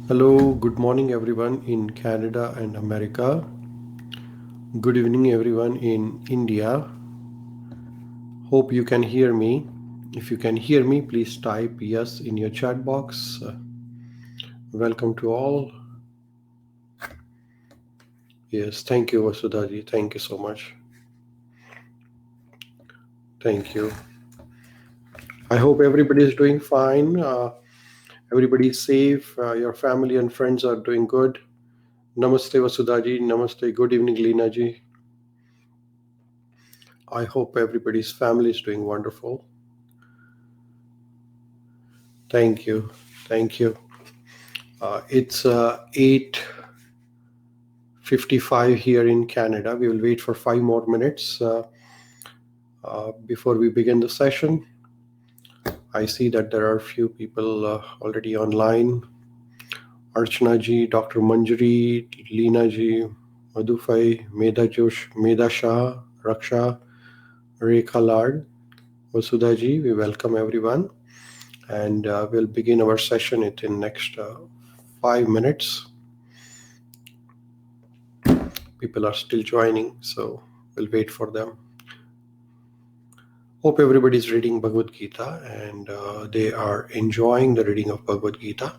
Hello, good morning everyone in Canada and America. Good evening everyone in India. Hope you can hear me. If you can hear me, please type yes in your chat box. Welcome to all. Yes, thank you, Vasudhaji. Thank you so much. Thank you. I hope everybody is doing fine. Everybody is safe. Your family and friends are doing good. Namaste, Vasudhaji. Namaste. Good evening, Leena ji. I hope everybody's family is doing wonderful. Thank you. Thank you. It's 8:55 here in Canada. We will wait for 5 more minutes before we begin the session. I see that there are a few people already online. Archana ji, Dr. Manjari, Leena ji, Madhufai, Meda Shah, Raksha, Rekha Lad, Vasudha ji. We welcome everyone, and we'll begin our session in next 5 minutes. People are still joining, so we'll wait for them. Hope everybody's reading Bhagavad Gita and they are enjoying the reading of Bhagavad Gita.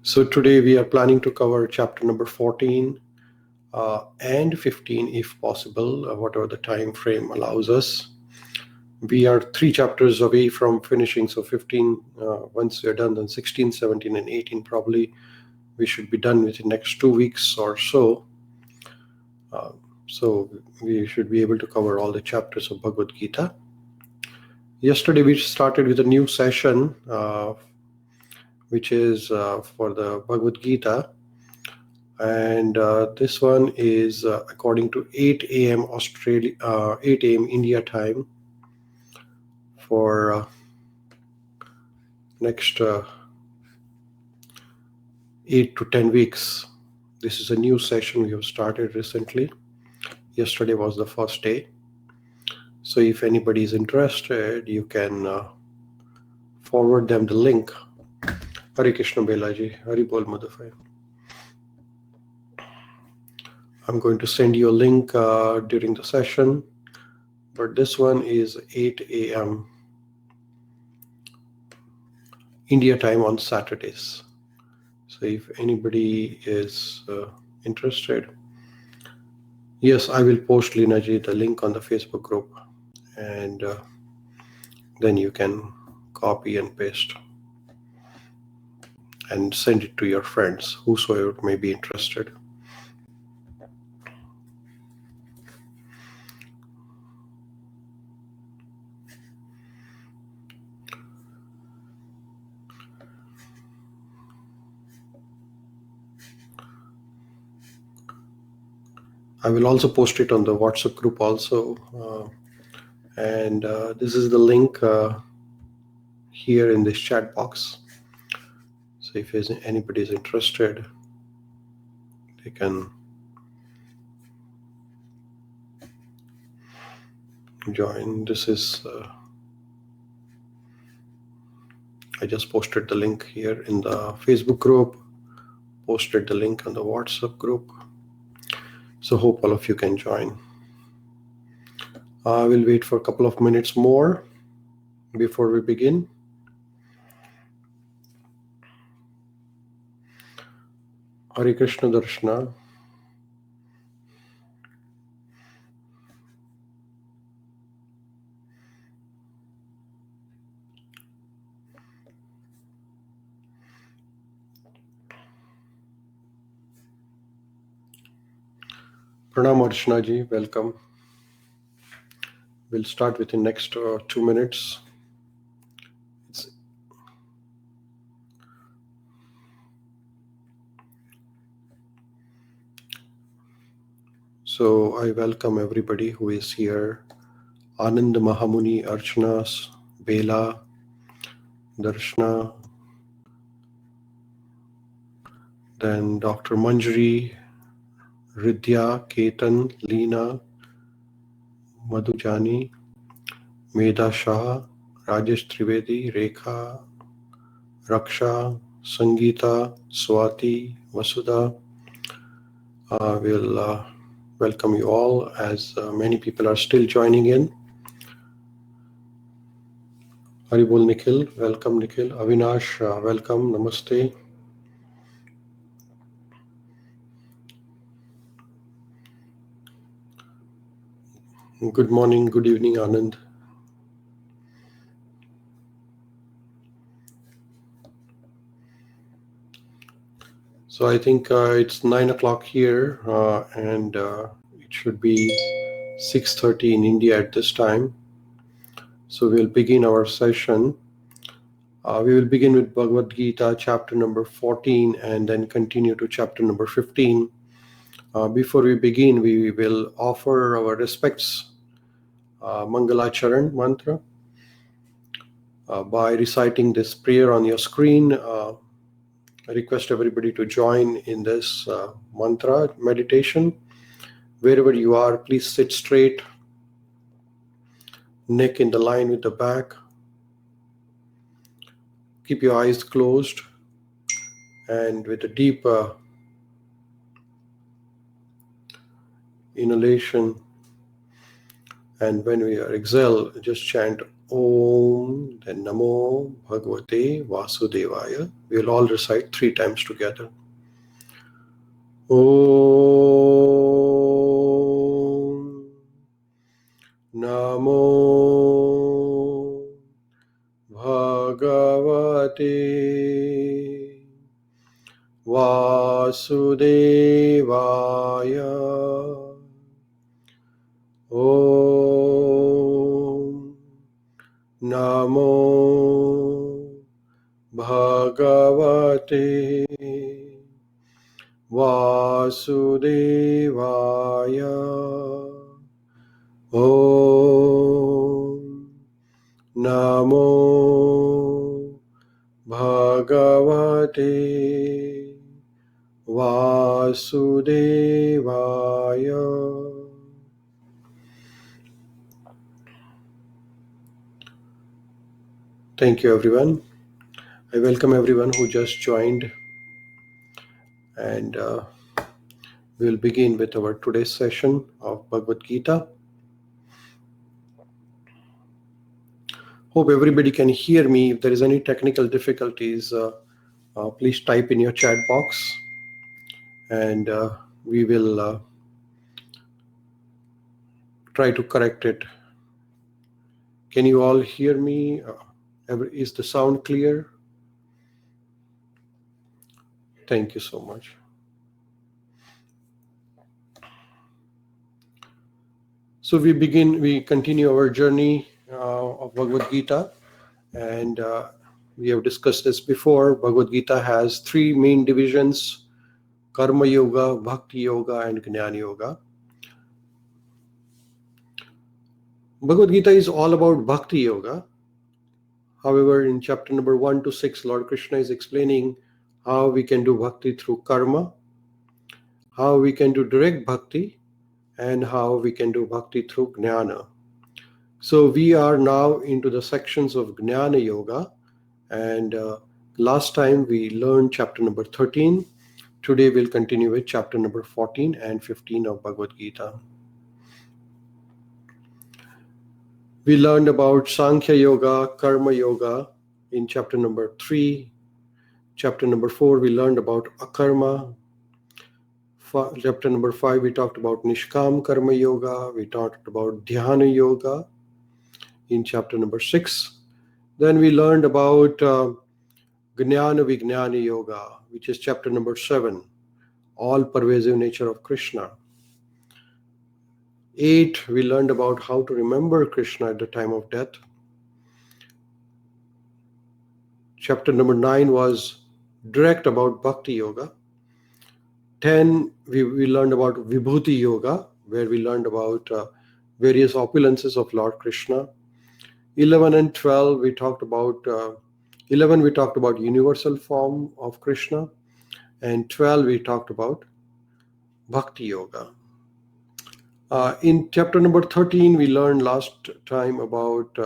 So today we are planning to cover chapter number 14 and 15 if possible, whatever the time frame allows us. We are 3 chapters away from finishing, so 15, once we're done, then 16, 17 and 18 probably we should be done within the next 2 weeks or so. So we should be able to cover all the chapters of Bhagavad Gita. Yesterday we started with a new session, which is for the Bhagavad Gita. And this one is according to 8 a.m. 8 a.m. India time for next 8 to 10 weeks. This is a new session we have started recently. Yesterday was the first day. So if anybody is interested, you can forward them the link. Hare Krishna Belaji, Hari Bol Madhufai. I'm going to send you a link during the session, but this one is 8 a.m. India time on Saturdays. So if anybody is interested, yes, I will post, Leena ji, the link on the Facebook group, and then you can copy and paste and send it to your friends, whosoever may be interested. I will also post it on the WhatsApp group also. And this is the link here in this chat box. So if anybody is interested, they can join. This is, I just posted the link here in the Facebook group, posted the link on the WhatsApp group. So hope all of you can join. I will wait for a couple of minutes more before we begin. Hare Krishna Darshana. Pranam Archana ji, welcome. We'll start within next 2 minutes. So I welcome everybody who is here. Anand Mahamuni, Archana, Bela, Darshana, then Dr. Manjari, Ridya, Ketan, Leena, Madhu Jani, Medha Shah, Rajesh Trivedi, Rekha, Raksha, Sangeeta, Swati, Vasudha. We'll welcome you all as many people are still joining in. Haribol Nikhil, welcome Nikhil. Avinash, welcome, namaste. Good morning, good evening, Anand. So I think it's 9 o'clock here and it should be 6:30 in India at this time. So we'll begin our session. We will begin with Bhagavad Gita, chapter number 14, and then continue to chapter number 15. Before we begin, we will offer our respects, Mangalacharan mantra, by reciting this prayer on your screen. I request everybody to join in this mantra meditation. Wherever you are, please sit straight, neck in the line with the back. Keep your eyes closed, and with a deep inhalation, and when we exhale, just chant Om, then Namo Bhagavate Vasudevaya. We will all recite 3 times together. Om Namo Bhagavate Vasudevaya. Om Namo Bhagavate Vasudevaya. Om Namo Bhagavate Vasudevaya. Thank you, everyone. I welcome everyone who just joined, and we'll begin with our today's session of Bhagavad Gita. Hope everybody can hear me. If there is any technical difficulties, please type in your chat box, and we will try to correct it. Can you all hear me? Is the sound clear? Thank you so much. So we continue our journey of Bhagavad Gita, and we have discussed this before. Bhagavad Gita has 3 main divisions: Karma Yoga, Bhakti Yoga, and Jnana Yoga. Bhagavad Gita is all about Bhakti Yoga. However, in chapter number 1 to 6, Lord Krishna is explaining how we can do Bhakti through karma, how we can do direct Bhakti, and how we can do Bhakti through Jnana. So we are now into the sections of Jnana Yoga, and last time we learned chapter number 13. Today we'll continue with chapter number 14 and 15 of Bhagavad Gita. We learned about Sankhya Yoga, Karma Yoga in chapter number 3. Chapter number 4, we learned about Akarma. Chapter number 5, we talked about Nishkam Karma Yoga. We talked about Dhyana Yoga in chapter number 6. Then we learned about Jnana Vijnana Yoga, which is chapter number 7, all pervasive nature of Krishna. 8, we learned about how to remember Krishna at the time of death. Chapter number 9 was direct about Bhakti Yoga. 10, we learned about Vibhuti Yoga, where we learned about various opulences of Lord Krishna. 11 and 12, we talked about 11, we talked about universal form of Krishna, and 12, we talked about Bhakti Yoga. In chapter number 13, we learned last time about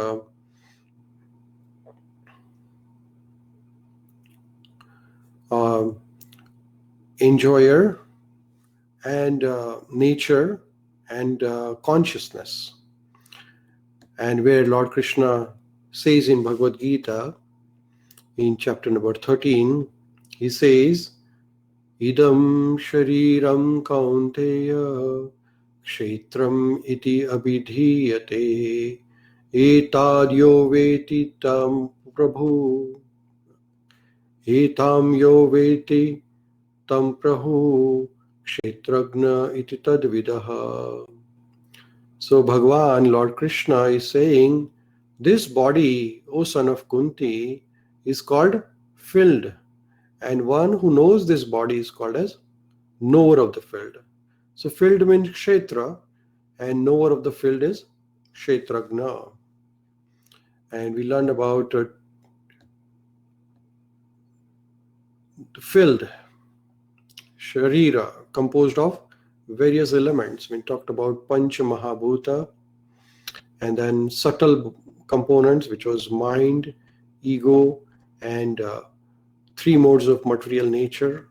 enjoyer and nature and consciousness. And where Lord Krishna says in Bhagavad Gita, in chapter number 13, he says, Idam shariram kaunteya kshetram iti abhidhiyate etad yo veti tam prabhu etam yo veti tam prabhu kshetragna iti tadvidaha. So Bhagavan, Lord Krishna is saying, this body, O son of Kunti, is called filled. And one who knows this body is called as knower of the field. So field means kshetra, and knower of the field is kshetragna. And we learned about the field, sharira, composed of various elements. We talked about Pancha Mahabhuta, and then subtle components, which was mind, ego, and three modes of material nature.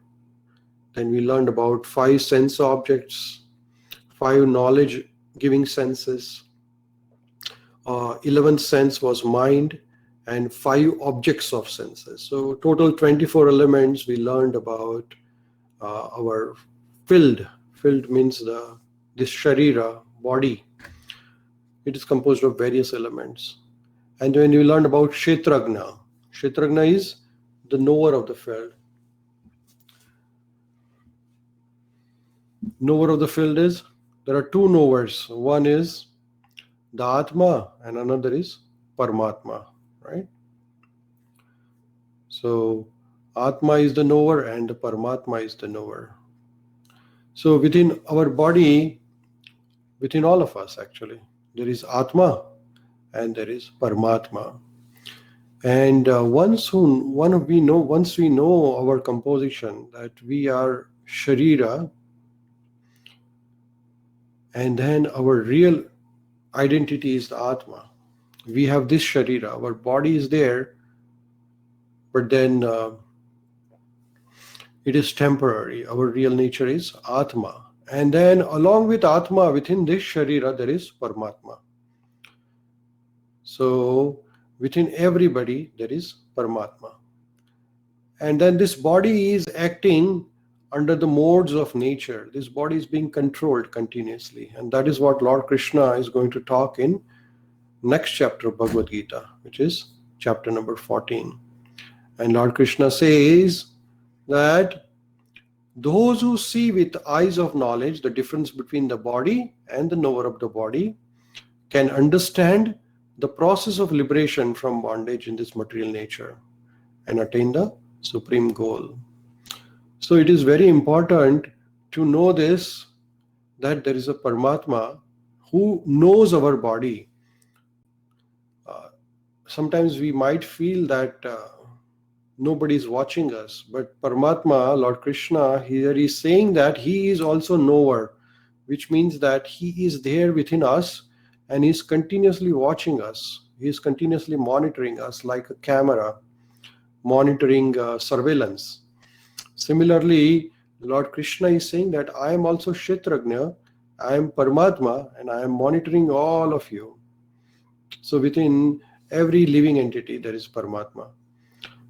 Then we learned about 5 sense objects, 5 knowledge giving senses. 11th sense was mind, and 5 objects of senses. So total 24 elements we learned about our filled. Filled means this sharira, body. It is composed of various elements. And when we learned about kshetragna, kshetragna is the knower of the field. Knower of the field is, there are 2 knowers. One is the Atma and another is Paramatma, right? So Atma is the knower and the Paramatma is the knower. So within our body, within all of us actually, there is Atma and there is Paramatma. And once we know our composition, that we are Sharira, and then our real identity is the Atma. We have this Sharira, our body is there, but then it is temporary. Our real nature is Atma. And then along with Atma, within this Sharira, there is Paramatma. So within everybody, there is Paramatma. And then this body is acting under the modes of nature. This body is being controlled continuously. And that is what Lord Krishna is going to talk in next chapter of Bhagavad Gita, which is chapter number 14. And Lord Krishna says that those who see with eyes of knowledge the difference between the body and the knower of the body can understand the process of liberation from bondage in this material nature and attain the supreme goal. So it is very important to know this, that there is a Paramatma who knows our body. Sometimes we might feel that nobody is watching us, but Paramatma, Lord Krishna, here is saying that he is also knower, which means that he is there within us and is continuously watching us. He is continuously monitoring us like a camera, monitoring surveillance. Similarly, Lord Krishna is saying that I am also Kshetragna, I am Paramatma, and I am monitoring all of you. So within every living entity, there is Paramatma.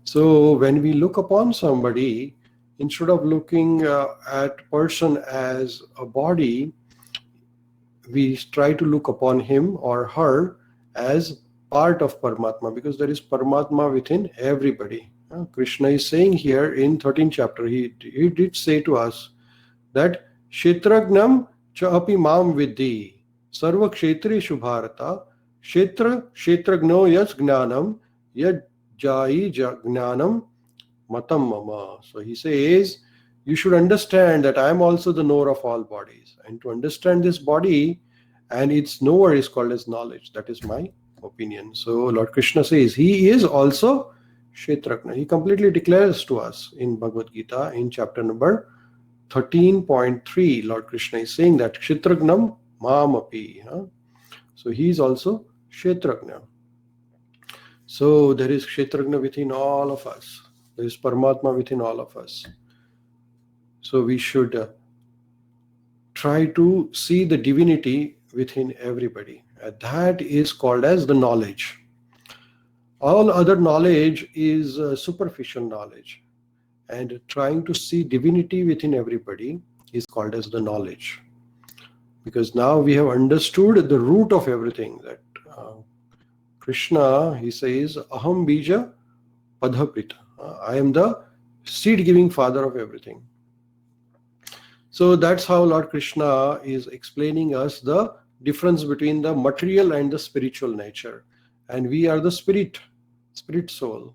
So when we look upon somebody, instead of looking at person as a body, we try to look upon him or her as part of Paramatma, because there is Paramatma within everybody. Krishna is saying here in 13th chapter, he did say to us that Kshetragnam cha api mam vidhi sarva kshetreshu bharata kshetragno yas gnanam yad jai gnanam matam mama. So he says, you should understand that I am also the knower of all bodies. And to understand this body and its knower is called as knowledge. That is my opinion. So Lord Krishna says, he is also Kshetragna. He completely declares to us in Bhagavad Gita in chapter number 13.3. Lord Krishna is saying that Kshetragnam Mamapi. So he is also Kshetrajna. So there is Kshetrajna within all of us. There is Paramatma within all of us. So we should try to see the divinity within everybody. That is called as the knowledge. All other knowledge is superficial knowledge. And trying to see divinity within everybody is called as the knowledge. Because now we have understood the root of everything. That Krishna, he says, Aham Bija Padhaprita. I am the seed-giving father of everything. So that's how Lord Krishna is explaining us the difference between the material and the spiritual nature. And we are the spirit soul.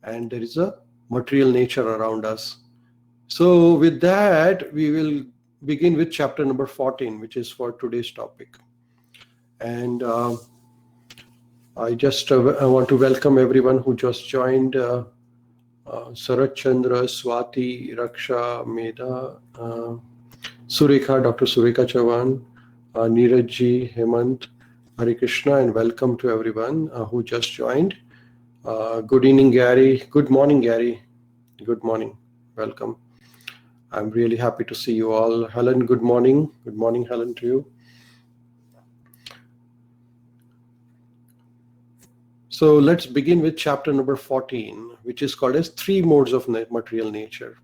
And there is a material nature around us. So with that, we will begin with chapter number 14, which is for today's topic. And I want to welcome everyone who just joined. Sarat Chandra, Swati, Raksha, Meda, Sureka, Dr. Sureka Chavan, Neeraj ji, Hemant, Hare Krishna, and welcome to everyone who just joined. Good evening, Gary. Good morning, Gary. Good morning. Welcome. I'm really happy to see you all. Helen, good morning. Good morning, Helen, to you. So let's begin with chapter number 14, which is called as Three Modes of Material Nature.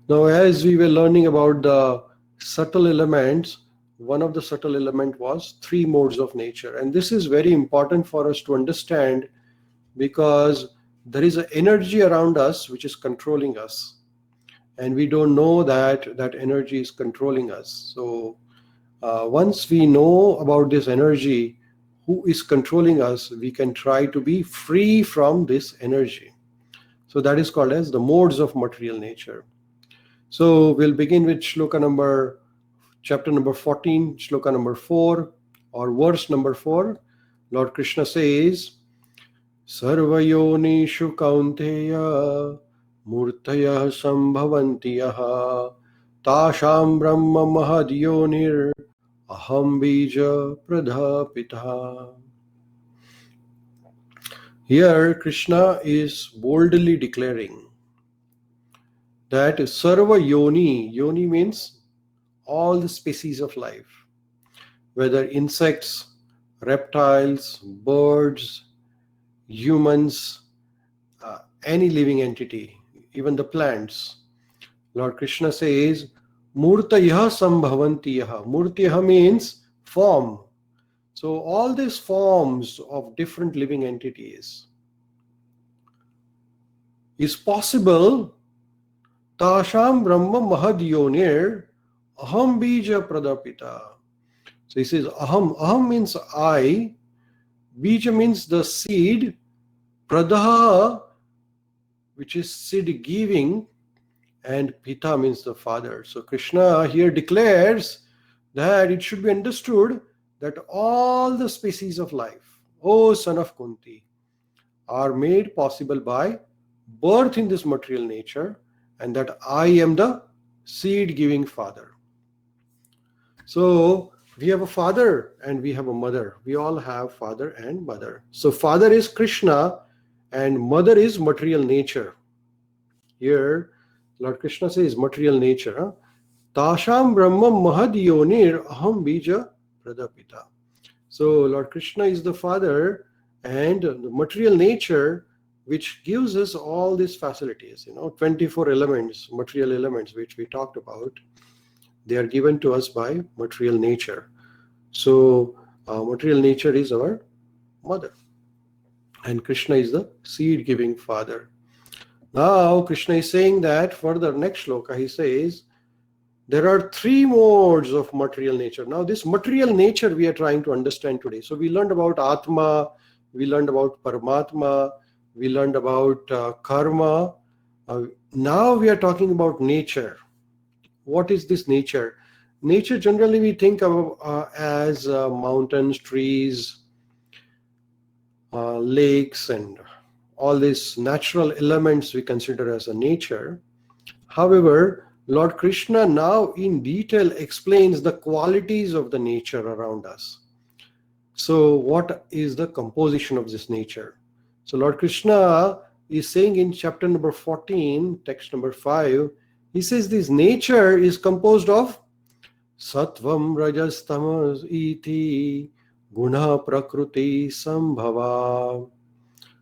Now, as we were learning about the subtle elements, one of the subtle elements was three modes of nature. And this is very important for us to understand, because there is an energy around us which is controlling us. And we don't know that that energy is controlling us. So once we know about this energy, who is controlling us, we can try to be free from this energy. So that is called as the modes of material nature. So we'll begin with chapter number 14, shloka number 4, or verse number 4. Lord Krishna says, Sarvayonishu kaunteya murtaya sambhavantiyaha tasham brahma mahadyonir aham bija pradhapita. Here Krishna is boldly declaring that Sarva Yoni means all the species of life, whether insects, reptiles, birds, humans, any living entity, even the plants. Lord Krishna says, Murtayah sambhavantiyaha. Murtayah means form. So all these forms of different living entities is possible. Tasham Brahma Mahadyonir Aham Bija Pradapita. So he says Aham. Aham means I. Bija means the seed. Pradaha, which is seed giving. And Pita means the father. So Krishna here declares that it should be understood that all the species of life, O son of Kunti, are made possible by birth in this material nature, and that I am the seed-giving father. So we have a father and we have a mother. We all have father and mother. So father is Krishna and mother is material nature. Here Lord Krishna says material nature. Tasham Brahma Mahadyonir Aham Bija Pradapita. So Lord Krishna is the father, and the material nature which gives us all these facilities, 24 elements, material elements, which we talked about, they are given to us by material nature. So material nature is our mother, and Krishna is the seed-giving father. Now Krishna is saying that further, next shloka, he says, there are three modes of material nature. Now this material nature we are trying to understand today. So we learned about Atma, we learned about Paramatma, we learned about karma. Now we are talking about nature. What is this nature? Nature generally we think of as mountains, trees, lakes, and all these natural elements we consider as a nature. However, Lord Krishna now in detail explains the qualities of the nature around us. So what is the composition of this nature? So Lord Krishna is saying in chapter number 14, text number 5, he says this nature is composed of Sattvam Rajas Tamas iti Guna Prakriti Sambhava.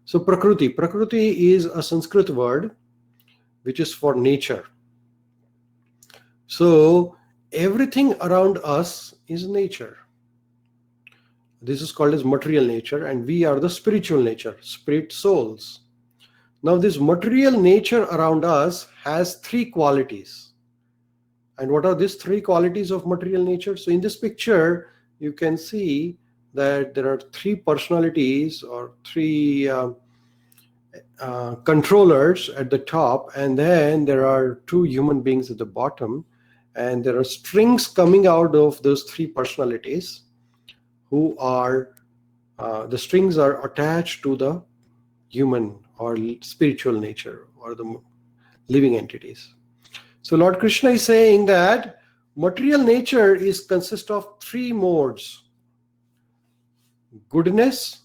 So Prakriti is a Sanskrit word which is for nature. So everything around us is nature. This is called as material nature, and we are the spiritual nature, spirit souls. Now this material nature around us has three qualities. And what are these three qualities of material nature? So in this picture, you can see that there are three personalities or three controllers at the top, and then there are two human beings at the bottom, and there are strings coming out of those three personalities who are, the strings are attached to the human or spiritual nature or the living entities. So Lord Krishna is saying that material nature consists of three modes: goodness,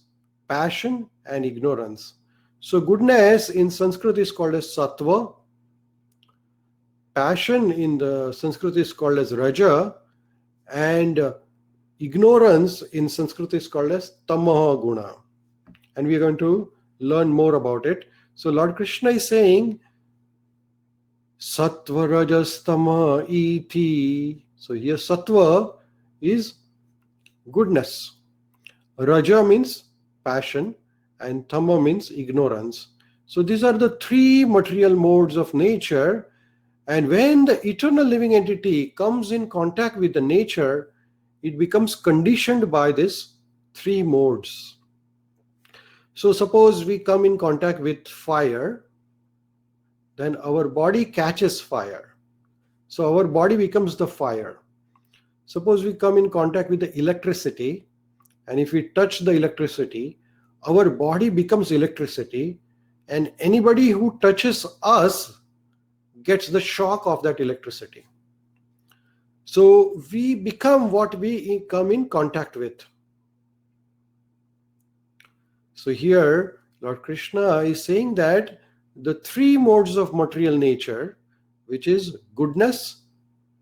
passion, and ignorance. So goodness in Sanskrit is called as sattva. Passion in the Sanskrit is called as raja, and ignorance in Sanskrit is called as tamaha guna. And we are going to learn more about it. So Lord Krishna is saying sattva rajas tama iti. So here sattva is goodness, raja means passion, and tama means ignorance. So these are the three material modes of nature, and when the eternal living entity comes in contact with the nature, it becomes conditioned by these three modes. So suppose we come in contact with fire, then our body catches fire. So our body becomes the fire. Suppose we come in contact with the electricity, and if we touch the electricity, our body becomes electricity, and anybody who touches us gets the shock of that electricity. So we become what we come in contact with. So here Lord Krishna is saying that the three modes of material nature, which is goodness,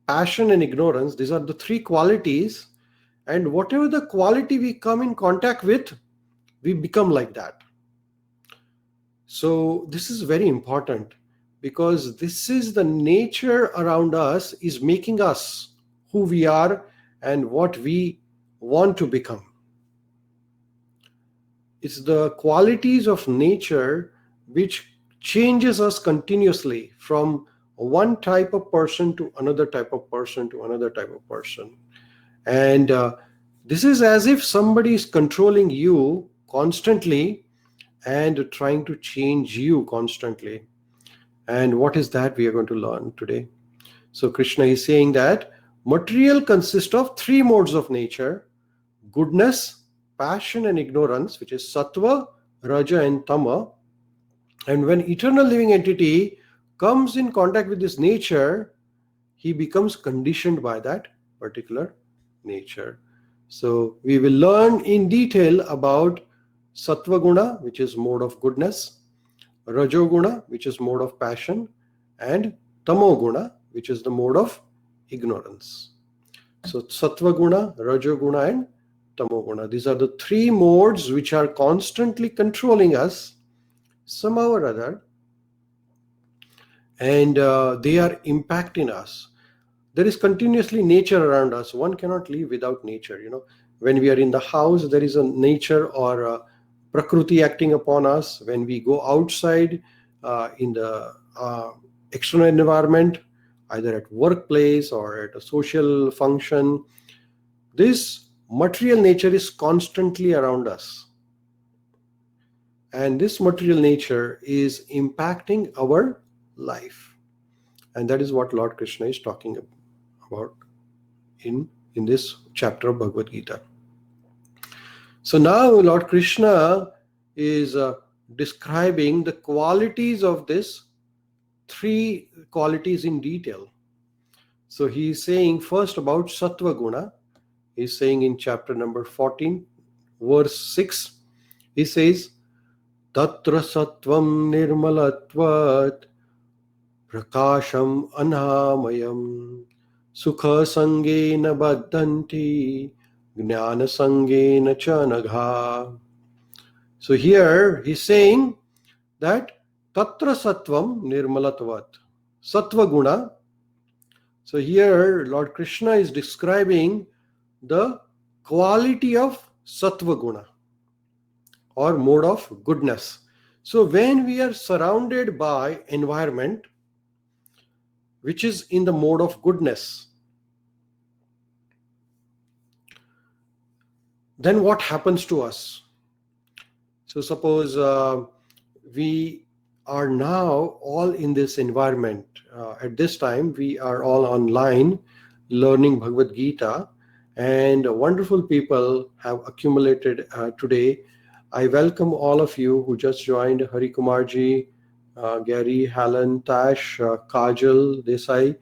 passion, and ignorance, these are the three qualities, and whatever the quality we come in contact with, we become like that. So this is very important, because this is the nature around us is making us who we are and what we want to become. It's the qualities of nature which changes us continuously from one type of person to another type of person to another type of person. And this is as if somebody is controlling you constantly and trying to change you constantly. And what is that we are going to learn today? So Krishna is saying that material consists of three modes of nature: goodness, passion, and ignorance, which is sattva, raja, and tama. And when eternal living entity comes in contact with this nature, he becomes conditioned by that particular nature. So we will learn in detail about sattva guna, which is mode of goodness, rajo guna, which is mode of passion, and tamo guna, which is the mode of ignorance. So sattva guna, rajo guna, and tamo guna, these are the three modes which are constantly controlling us somehow or other, and they are impacting us. There is continuously nature around us. One cannot live without nature. When we are in the house, there is a nature or a prakriti acting upon us. When we go outside in the external environment, either at workplace or at a social function, this material nature is constantly around us. And this material nature is impacting our life. And that is what Lord Krishna is talking about in this chapter of Bhagavad Gita. So now Lord Krishna is describing the qualities of this three qualities in detail. So he is saying first about Sattva Guna. He is saying in chapter number 14, verse 6, he says, Tatra Sattvam Nirmalatvat Prakasham Anhamayam Sukha Sangena Baddhanti Jnana Sangena Chanagha. So here he's saying that Tatra Sattvam Nirmalatvat, Sattva Guna. So here Lord Krishna is describing the quality of Sattva Guna or mode of goodness. So when we are surrounded by environment which is in the mode of goodness, then what happens to us? So suppose we are now all in this environment. At this time, we are all online learning Bhagavad Gita, and wonderful people have accumulated today. I welcome all of you who just joined: Hari Kumarji, Gary, Helen, Tash, Kajal, Desai.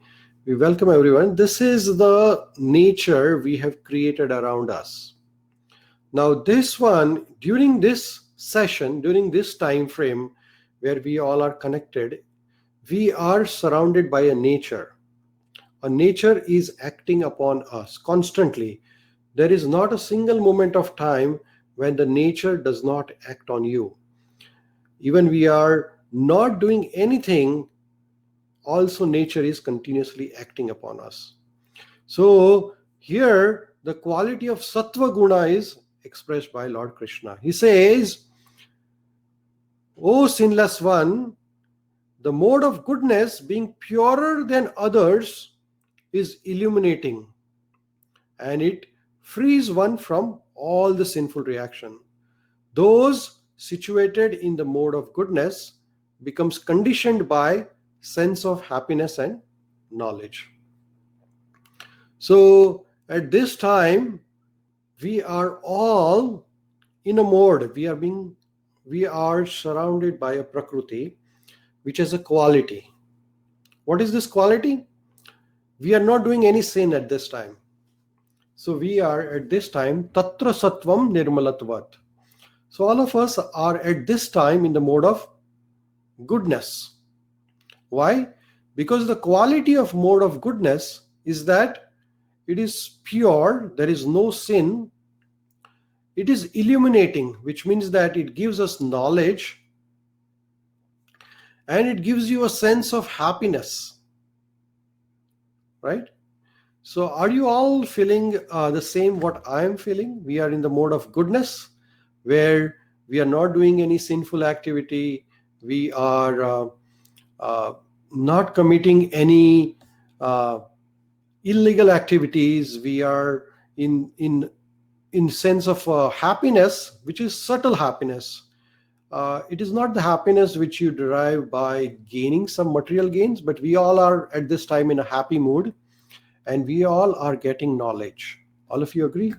We welcome everyone. This is the nature we have created around us. Now this one, during this session, during this time frame where we all are connected, we are surrounded by a nature. A nature is acting upon us constantly. There is not a single moment of time when the nature does not act on you. Even we are not doing anything, also nature is continuously acting upon us. So here the quality of Sattva Guna is expressed by Lord Krishna. He says, O sinless one, the mode of goodness, being purer than others, is illuminating, and it frees one from all the sinful reaction. Those situated in the mode of goodness becomes conditioned by sense of happiness and knowledge. So at this time, we are all in a mode. We are surrounded by a Prakriti, which has a quality. What is this quality? We are not doing any sin at this time. So we are at this time Tatra Sattvam Nirmalatvat. So all of us are at this time in the mode of goodness. Why? Because the quality of mode of goodness is that it is pure, there is no sin. It is illuminating, which means that it gives us knowledge and it gives you a sense of happiness. Right? So are you all feeling the same what I am feeling? We are in the mode of goodness, where we are not doing any sinful activity. We are not committing any illegal activities. We are in sense of happiness, which is subtle happiness. It is not the happiness which you derive by gaining some material gains, but we all are at this time in a happy mood, and we all are getting knowledge. All of you agree?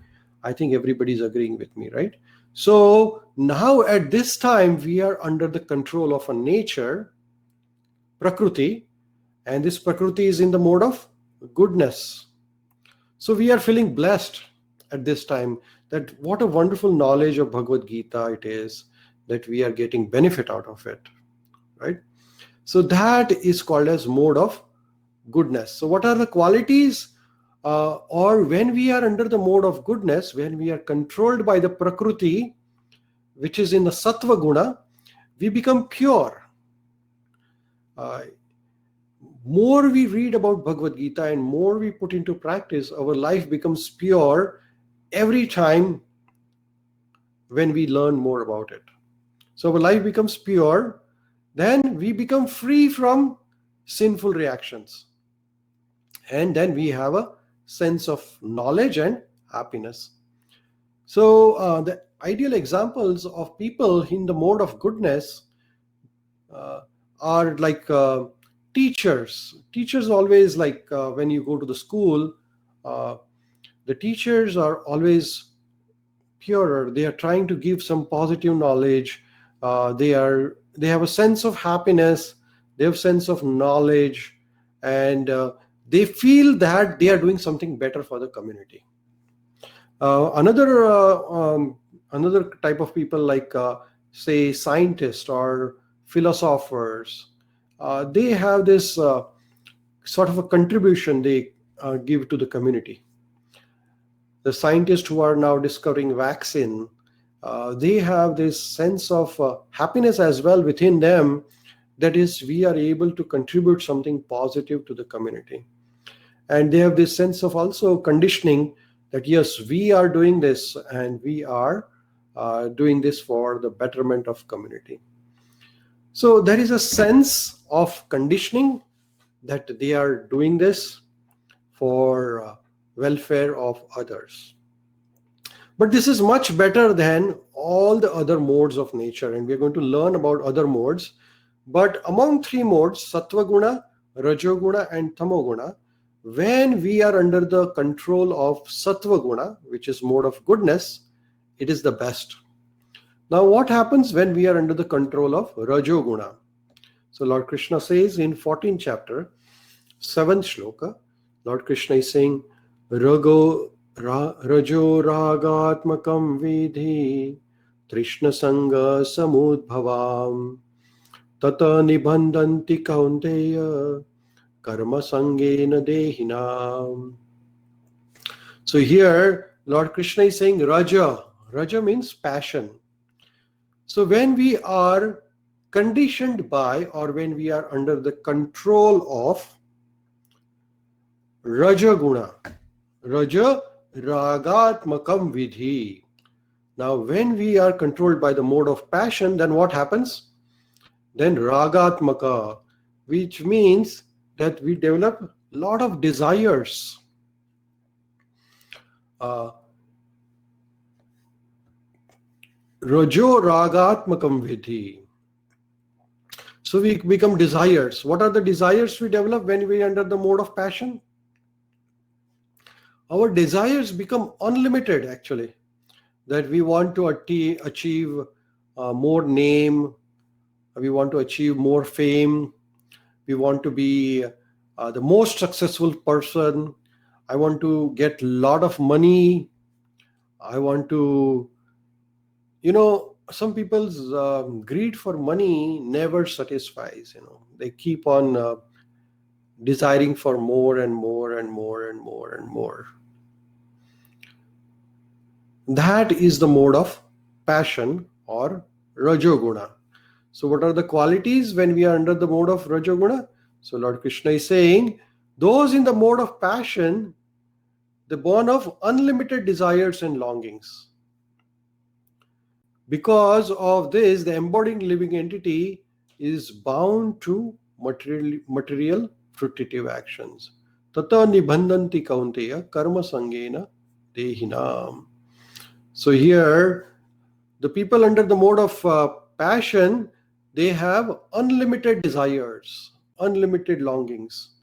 I think everybody's agreeing with me, right? So now at this time, we are under the control of a nature, Prakriti, and this Prakriti is in the mode of goodness. So we are feeling blessed at this time that what a wonderful knowledge of Bhagavad Gita it is, that we are getting benefit out of it, right? So that is called as mode of goodness. So what are the qualities? Or when we are under the mode of goodness, when we are controlled by the Prakriti, which is in the Sattva Guna, we become pure. More we read about Bhagavad Gita and more we put into practice, our life becomes pure every time when we learn more about it. So our life becomes pure, then we become free from sinful reactions. And then we have a sense of knowledge and happiness. So the ideal examples of people in the mode of goodness are like teachers. Teachers always, like when you go to the school, the teachers are always purer. They are trying to give some positive knowledge. They have a sense of happiness. They have a sense of knowledge, and they feel that they are doing something better for the community. Another type of people, like say scientists or philosophers, they have this sort of a contribution they give to the community. The scientists who are now discovering vaccine, they have this sense of happiness as well within them, that is, we are able to contribute something positive to the community. And they have this sense of also conditioning that yes, we are doing this, and we are doing this for the betterment of community. So there is a sense of conditioning that they are doing this for welfare of others. But this is much better than all the other modes of nature, and we are going to learn about other modes. But among three modes, Sattva Guna, Rajoguna, and Tamoguna, when we are under the control of Sattva Guna, which is mode of goodness, it is the best. Now, what happens when we are under the control of Rajoguna? So Lord Krishna says in 14th chapter, 7th shloka, Lord Krishna is saying, Rajo ragatmakam vidhi trishna sanga samudbhavam tata nibandhanti kaunteya karma sangena dehinam. So here Lord Krishna is saying Raja. Raja means passion. So when we are conditioned by, or when we are under the control of Raja Guna, Raja Ragatmakam Vidhi. Now when we are controlled by the mode of passion, then what happens? Then Ragatmaka, which means that we develop a lot of desires. Rajo Ragatmakam Vidhi. So we become desires. What are the desires we develop when we are under the mode of passion? Our desires become unlimited, actually. That we want to achieve more name, we want to achieve more fame, we want to be the most successful person, I want to get a lot of money, I want to, some people's greed for money never satisfies. They keep on desiring for more and more and more and more and more. That is the mode of passion or Rajoguna. So what are the qualities when we are under the mode of Rajoguna? So Lord Krishna is saying, those in the mode of passion, they're born of unlimited desires and longings. Because of this, the embodying living entity is bound to material fruitive actions. Tata nibandhanti kaunteya karma sangena dehinam. So here, the people under the mode of passion, they have unlimited desires, unlimited longings.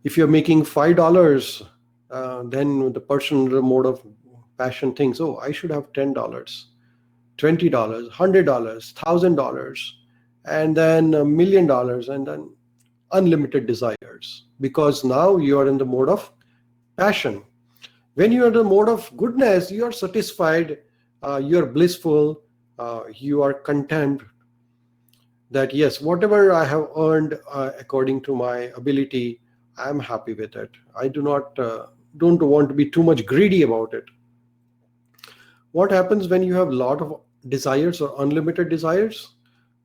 If you're making $5, then the person under the mode of passion thinks, oh, I should have $10, $20, $100, $1,000, and then $1 million, and then unlimited desires. Because now you are in the mode of passion. When you are in the mode of goodness, you are satisfied, you are blissful, you are content that yes, whatever I have earned according to my ability, I am happy with it. I don't want to be too much greedy about it. What happens when you have a lot of desires or unlimited desires?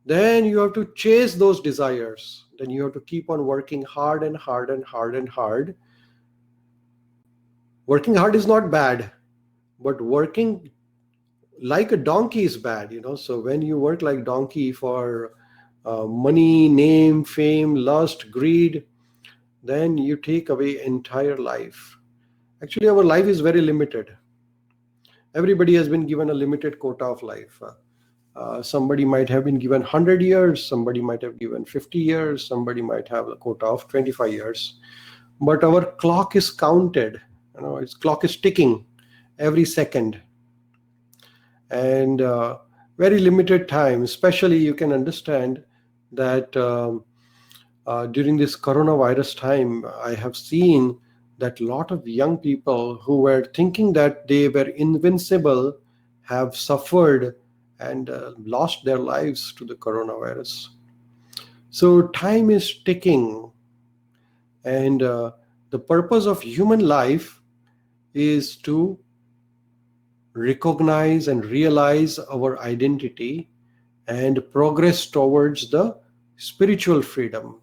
Then you have to chase those desires. Then you have to keep on working hard and hard and hard and hard. Working hard is not bad, but working like a donkey is bad, So when you work like donkey for money, name, fame, lust, greed, then you take away entire life. Actually, our life is very limited. Everybody has been given a limited quota of life. Somebody might have been given 100 years, somebody might have given 50 years, somebody might have a quota of 25 years. But our clock is counted. Its clock is ticking every second. And very limited time, especially you can understand that During this coronavirus time, I have seen that a lot of young people who were thinking that they were invincible have suffered and lost their lives to the coronavirus. So time is ticking, and the purpose of human life is to recognize and realize our identity and progress towards the spiritual freedom,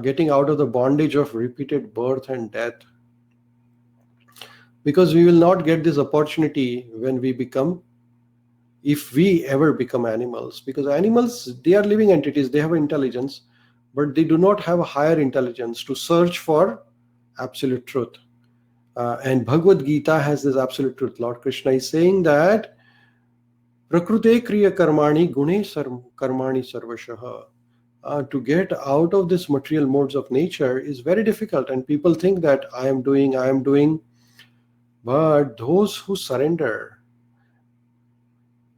getting out of the bondage of repeated birth and death. Because we will not get this opportunity when we become, if we ever become animals. Because animals, they are living entities, they have intelligence, but they do not have a higher intelligence to search for absolute truth. And Bhagavad Gita has this absolute truth. Lord Krishna is saying that Prakrute Kriya Karmani Gune Karmani Sarvashaha. To get out of this material modes of nature is very difficult, and people think that I am doing. But those who surrender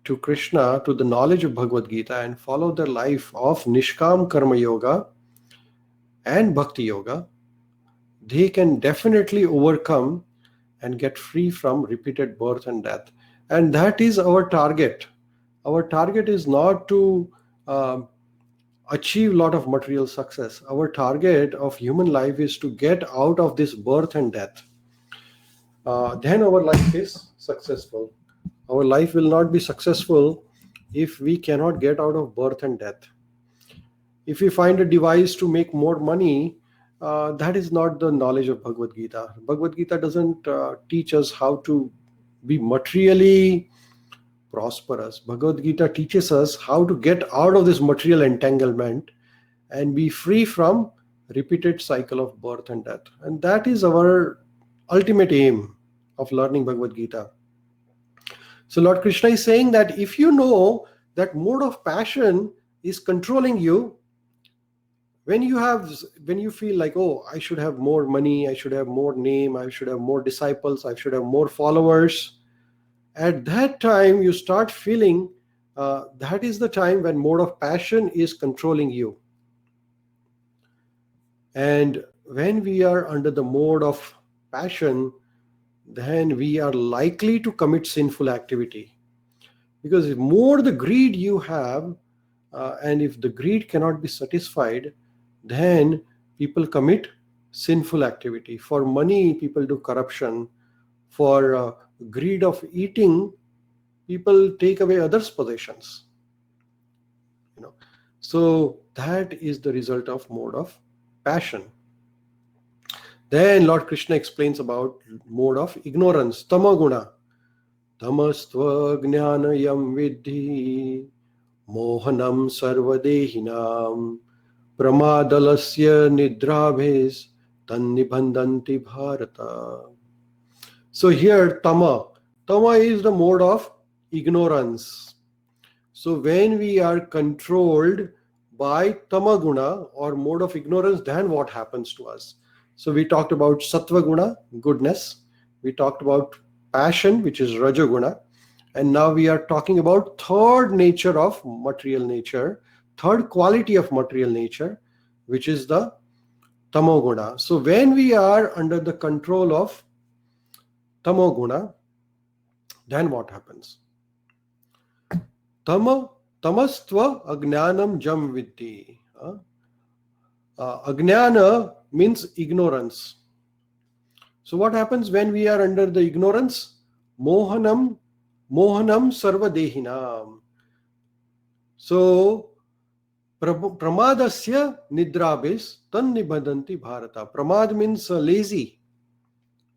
to Krishna, to the knowledge of Bhagavad Gita, and follow their life of Nishkam Karma Yoga and Bhakti Yoga, they can definitely overcome and get free from repeated birth and death. And that is our target. Our target is not to achieve a lot of material success. Our target of human life is to get out of this birth and death. Then our life is successful. Our life will not be successful if we cannot get out of birth and death. If we find a device to make more money, that is not the knowledge of Bhagavad Gita. Bhagavad Gita doesn't teach us how to be materially prosperous. Bhagavad Gita teaches us how to get out of this material entanglement and be free from repeated cycle of birth and death. And that is our ultimate aim of learning Bhagavad Gita. So Lord Krishna is saying that if you know that mode of passion is controlling you, when you feel like, oh, I should have more money, I should have more name, I should have more disciples, I should have more followers, at that time you start feeling that is the time when mode of passion is controlling you. And when we are under the mode of passion, then we are likely to commit sinful activity. Because the more the greed you have, and if the greed cannot be satisfied, then people commit sinful activity. For money, people do corruption. For greed of eating, people take away others' possessions. So that is the result of mode of passion. Then Lord Krishna explains about mode of ignorance, tamaguna. Tamastva jnanayam vidhi mohanam sarvadehinam pramadalasya nidrabhes tannibandhanti bharata. So here tama is the mode of ignorance. So when we are controlled by tamaguna or mode of ignorance, then what happens to us? So we talked about sattva guna, goodness. We talked about passion, which is rajaguna. And now we are talking about third nature of material nature, third quality of material nature, which is the tamoguna. So when we are under the control of tamoguna, then what happens? Tamastva agnanam jam vidhi. Agnana means ignorance. So what happens when we are under the ignorance? Mohanam sarvadehinam. So pramadasya nidrabes tannibandhanti bharata. Pramad means lazy.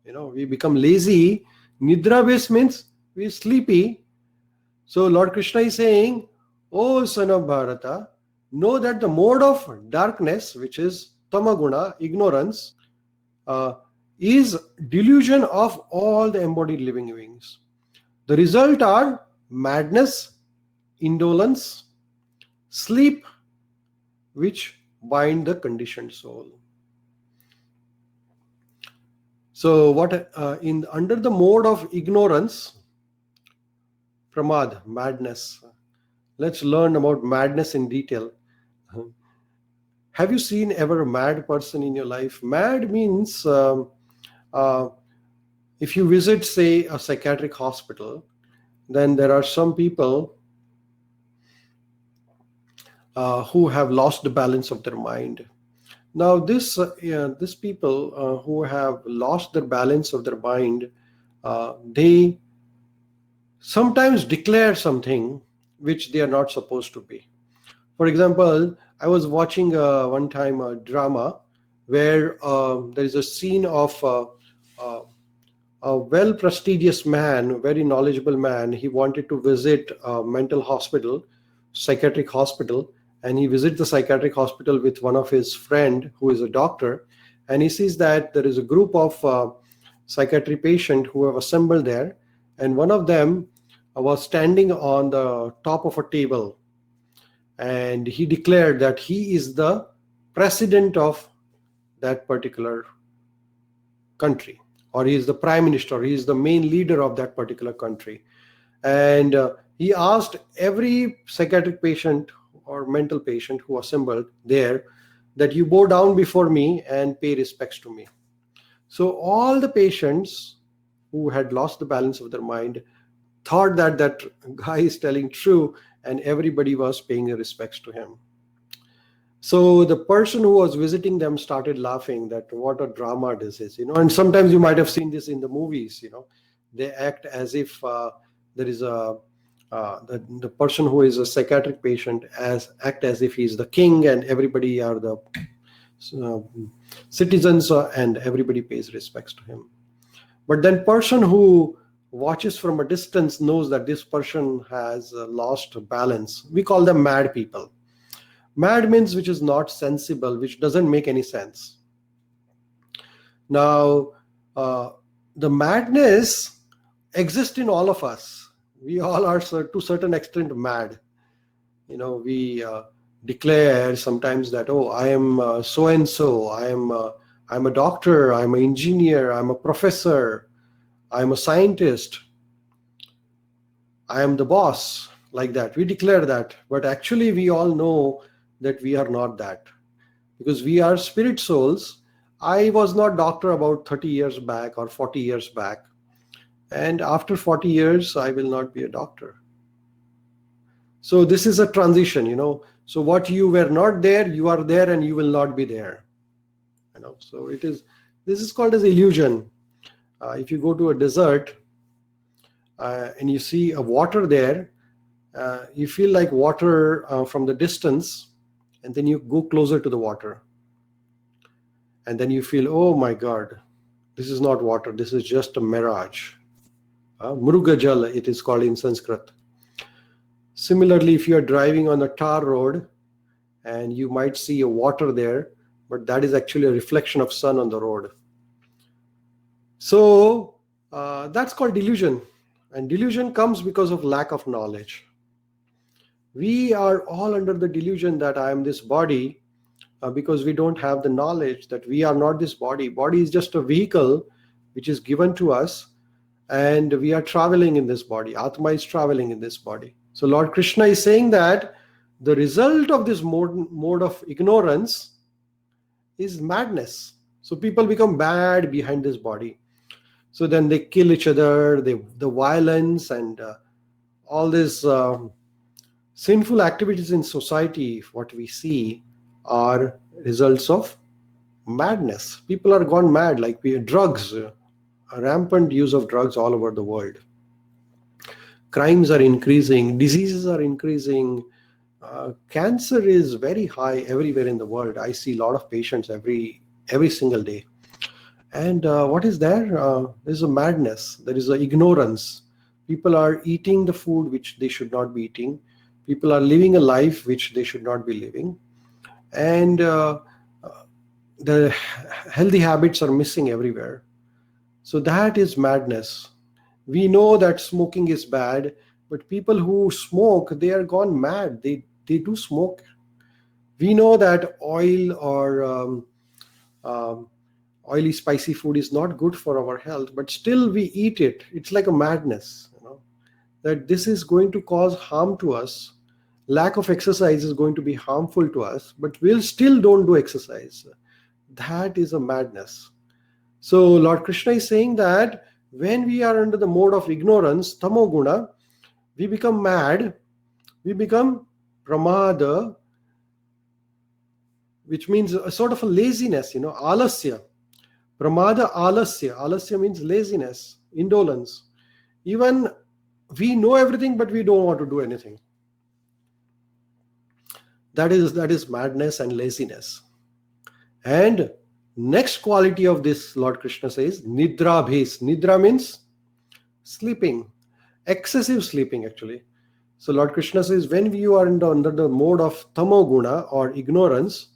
We become lazy. Nidrabes means we are sleepy. So Lord Krishna is saying, O son of Bharata, know that the mode of darkness, which is tamaguna, ignorance, is delusion of all the embodied living beings. The result are madness, indolence, sleep, which bind the conditioned soul. So under the mode of ignorance, pramad, madness. Let's learn about madness in detail. Have you seen ever a mad person in your life? Mad means uh, if you visit, say, a psychiatric hospital, then there are some people who have lost the balance of their mind. Now, this people who have lost the balance of their mind, they sometimes declare something which they are not supposed to be. For example, I was watching one time a drama where there is a scene of uh, a well prestigious man, a very knowledgeable man. He wanted to visit a mental hospital, psychiatric hospital, and he visits the psychiatric hospital with one of his friend who is a doctor, and he sees that there is a group of psychiatry patient who have assembled there, and one of them was standing on the top of a table, and he declared that he is the president of that particular country, or he is the prime minister, he is the main leader of that particular country. And he asked every psychiatric patient or mental patient who assembled there that you bow down before me and pay respects to me. So all the patients who had lost the balance of their mind thought that that guy is telling true, and everybody was paying their respects to him. So the person who was visiting them started laughing that what a drama this is, and sometimes you might have seen this in the movies, they act as if there is the person who is a psychiatric patient act as if he's the king and everybody are the uh, citizens, and everybody pays respects to him. But then person who watches from a distance knows that this person has lost balance. We call them mad people. Mad means which is not sensible, which doesn't make any sense. Now, the madness exists in all of us. We all are to a certain extent mad. We declare sometimes that, oh, I am so and so. I'm a doctor. I'm an engineer. I'm a professor. I'm a scientist. I am the boss. Like that, we declare that, but actually, we all know that we are not that, because we are spirit souls. I was not doctor about 30 years back or 40 years back, and after 40 years I will not be a doctor. So this is a transition, so what you were not there, you are there, and you will not be there. So this is called as illusion. If you go to a desert and you see a water there, you feel like water from the distance, and then you go closer to the water, and then you feel, oh my God, this is not water, this is just a mirage. Muruga Jal, it is called in Sanskrit. Similarly, if you are driving on a tar road and you might see a water there, but that is actually a reflection of sun on the road. So that's called delusion, and delusion comes because of lack of knowledge. We are all under the delusion that I am this body, because we don't have the knowledge that we are not this body. Body is just a vehicle which is given to us, and we are traveling in this body. Atma is traveling in this body. So Lord Krishna is saying that the result of this mode of ignorance is madness. So people become bad behind this body. So then they kill each other, the violence and all this sinful activities in society, what we see are results of madness. People are gone mad, like drugs, a rampant use of drugs all over the world. Crimes are increasing, diseases are increasing, cancer is very high everywhere in the world. I see a lot of patients every single day. And what is there? There's a madness, there is an ignorance. People are eating the food which they should not be eating. People are living a life which they should not be living. And the healthy habits are missing everywhere. So that is madness. We know that smoking is bad, but people who smoke, they are gone mad. They do smoke. We know that oil or oily, spicy food is not good for our health, but still we eat it. It's like a madness, that this is going to cause harm to us. lack of exercise is going to be harmful to us, but we'll still don't do exercise. That is a madness. So Lord Krishna is saying that when we are under the mode of ignorance, tamoguna, we become mad, we become pramada, which means a sort of a laziness, alasya. Pramada alasya. Alasya means laziness, indolence. Even we know everything, but we don't want to do anything. That is madness and laziness. And next quality of this, Lord Krishna says, nidra bhes. Nidra means sleeping, excessive sleeping actually. So Lord Krishna says, when you are under the mode of tamoguna or ignorance,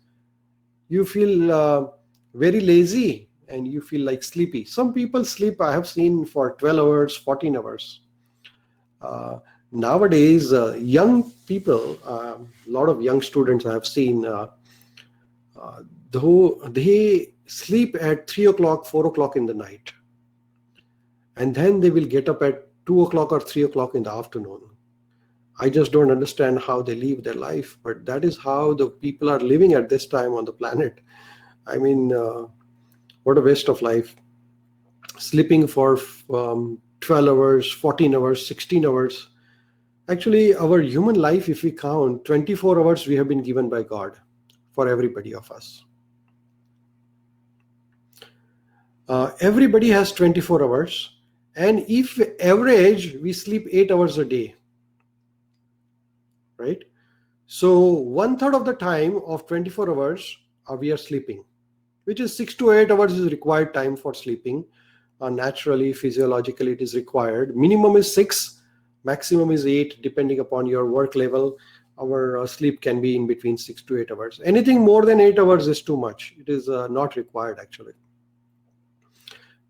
you feel very lazy and you feel like sleepy. Some people sleep, I have seen, for 12 hours, 14 hours. Nowadays, young people, a lot of young students I have seen, though they sleep at 3 o'clock, 4 o'clock in the night. And then they will get up at 2 o'clock or 3 o'clock in the afternoon. I just don't understand how they live their life, but that is how the people are living at this time on the planet. I mean, what a waste of life. Sleeping for 12 hours, 14 hours, 16 hours. Actually, our human life, if we count, 24 hours we have been given by God for everybody of us. Everybody has 24 hours. And if average, we sleep 8 hours a day. Right? So 1/3 of the time of 24 hours we are sleeping, which is 6 to 8 hours is required time for sleeping. Naturally, physiologically, it is required. Minimum is 6, maximum is 8, depending upon your work level. Our sleep can be in between 6 to 8 hours. Anything more than 8 hours is too much. It is not required actually.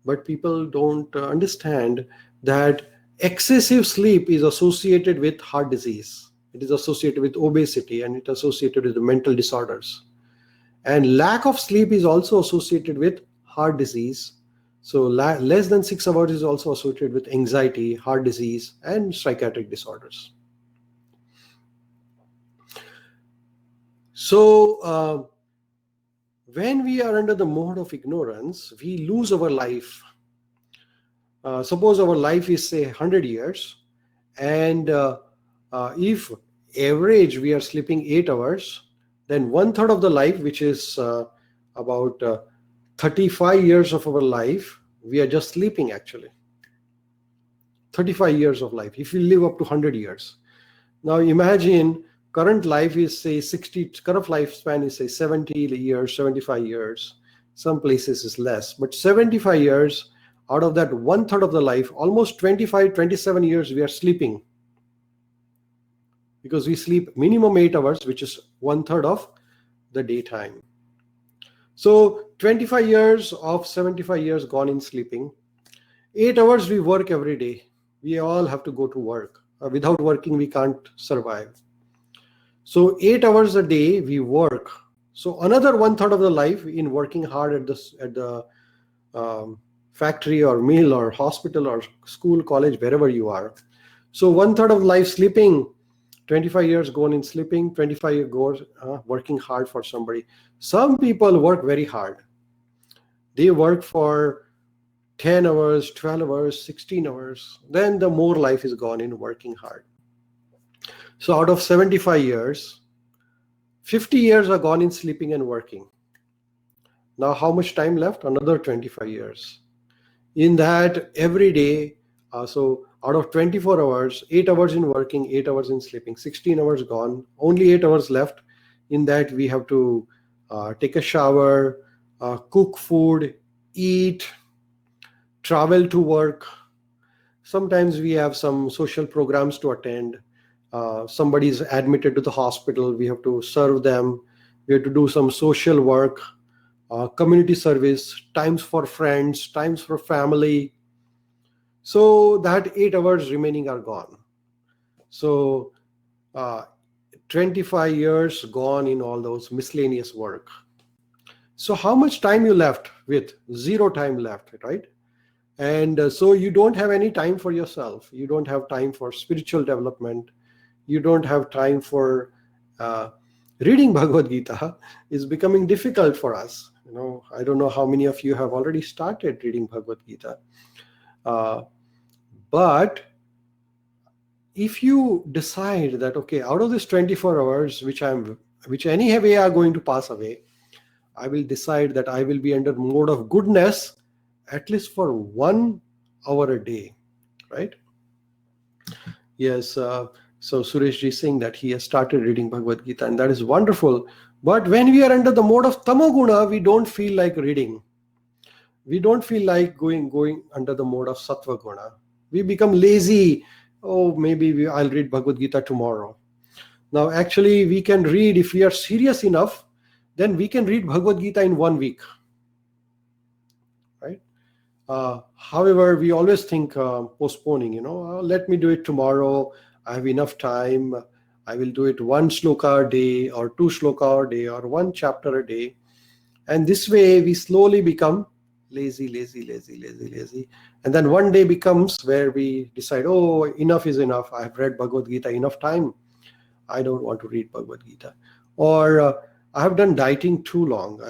But people don't understand that excessive sleep is associated with heart disease. It is associated with obesity, and it is associated with the mental disorders. And lack of sleep is also associated with heart disease. So less than 6 hours is also associated with anxiety, heart disease, and psychiatric disorders. So when we are under the mode of ignorance, we lose our life. Suppose our life is, say, 100 years, and if average we are sleeping 8 hours, then 1/3 of the life, which is about 35 years of our life, we are just sleeping actually. 35 years of life, if we live up to 100 years. Now imagine current life is, say, 60, current lifespan is, say, 70 years, 75 years. Some places is less, but 75 years, out of that 1/3 of the life, almost 25, 27 years we are sleeping. Because we sleep minimum 8 hours, which is 1/3 of the daytime. So 25 years of 75 years gone in sleeping. 8 hours we work every day. We all have to go to work. Without working, we can't survive. So 8 hours a day we work. So another 1/3 of the life in working hard at the factory or mill or hospital or school, college, wherever you are. So 1/3 of life sleeping. 25 years gone in sleeping, 25 years goes working hard for somebody. Some people work very hard. They work for 10 hours, 12 hours, 16 hours. Then the more life is gone in working hard. So out of 75 years, 50 years are gone in sleeping and working. Now how much time left? Another 25 years. In that, every day, so out of 24 hours, 8 hours in working, 8 hours in sleeping, 16 hours gone, only 8 hours left. In that, we have to take a shower, cook food, eat, travel to work. Sometimes we have some social programs to attend. Somebody is admitted to the hospital, we have to serve them. We have to do some social work, community service, times for friends, times for family. So that 8 hours remaining are gone. So 25 years gone in all those miscellaneous work. So how much time you left with? 0 time left, right? And so you don't have any time for yourself. You don't have time for spiritual development. you don't have time for reading Bhagavad Gita is becoming difficult for us. I don't know how many of you have already started reading Bhagavad Gita. But if you decide that, okay, out of this 24 hours, which anyway are going to pass away, I will decide that I will be under mode of goodness at least for 1 hour a day, right? Yes. So Suresh ji is saying that he has started reading Bhagavad Gita, and that is wonderful. But when we are under the mode of tamoguna, we don't feel like reading. We don't feel like going under the mode of sattva guna. We become lazy. Oh, maybe I'll read Bhagavad Gita tomorrow. Now, actually, we can read, if we are serious enough, then we can read Bhagavad Gita in 1 week, right? However, we always think postponing, let me do it tomorrow. I have enough time. I will do it 1 sloka a day or 2 sloka a day or 1 chapter a day. And this way we slowly become lazy. And then one day becomes where we decide, oh, enough is enough. I have read Bhagavad Gita enough time. I don't want to read Bhagavad Gita. Or I have done dieting too long.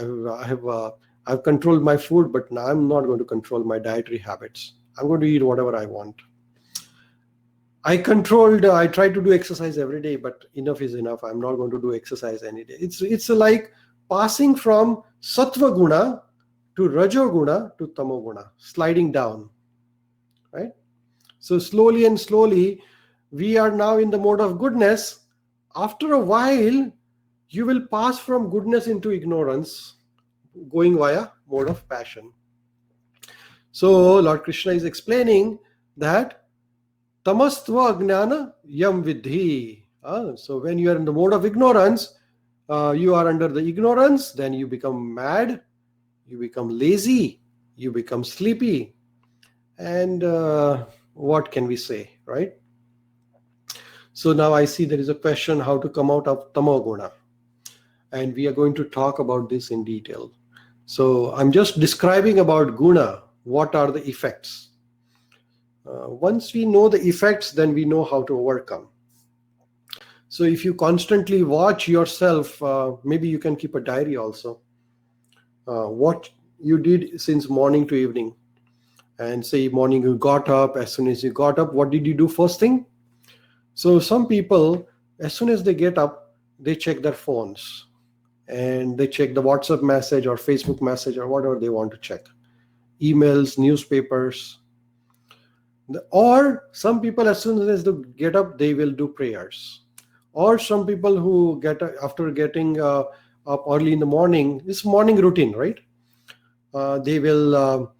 I've controlled my food, but now I'm not going to control my dietary habits. I'm going to eat whatever I want. I try to do exercise every day, but enough is enough. I'm not going to do exercise any day. It's like passing from sattva guna to rajo guna to tamo guna, sliding down, right? So slowly and slowly, we are now in the mode of goodness. After a while, you will pass from goodness into ignorance, going via mode of passion. So Lord Krishna is explaining that tamastva ajnana yam vidhi. So when you are in the mode of ignorance, you are under the ignorance, then you become mad, you become lazy, you become sleepy. And what can we say, right? So now I see there is a question how to come out of tamoguna. And we are going to talk about this in detail. So I'm just describing about guna. What are the effects? Once we know the effects, then we know how to overcome. So if you constantly watch yourself, maybe you can keep a diary also. What you did since morning to evening. And say morning you got up, as soon as you got up, what did you do first thing? So some people, as soon as they get up, they check their phones. And they check the WhatsApp message or Facebook message or whatever they want to check. Emails, newspapers. Or some people, as soon as they get up, they will do prayers. Or some people who after getting up early in the morning, it's morning routine, right? They will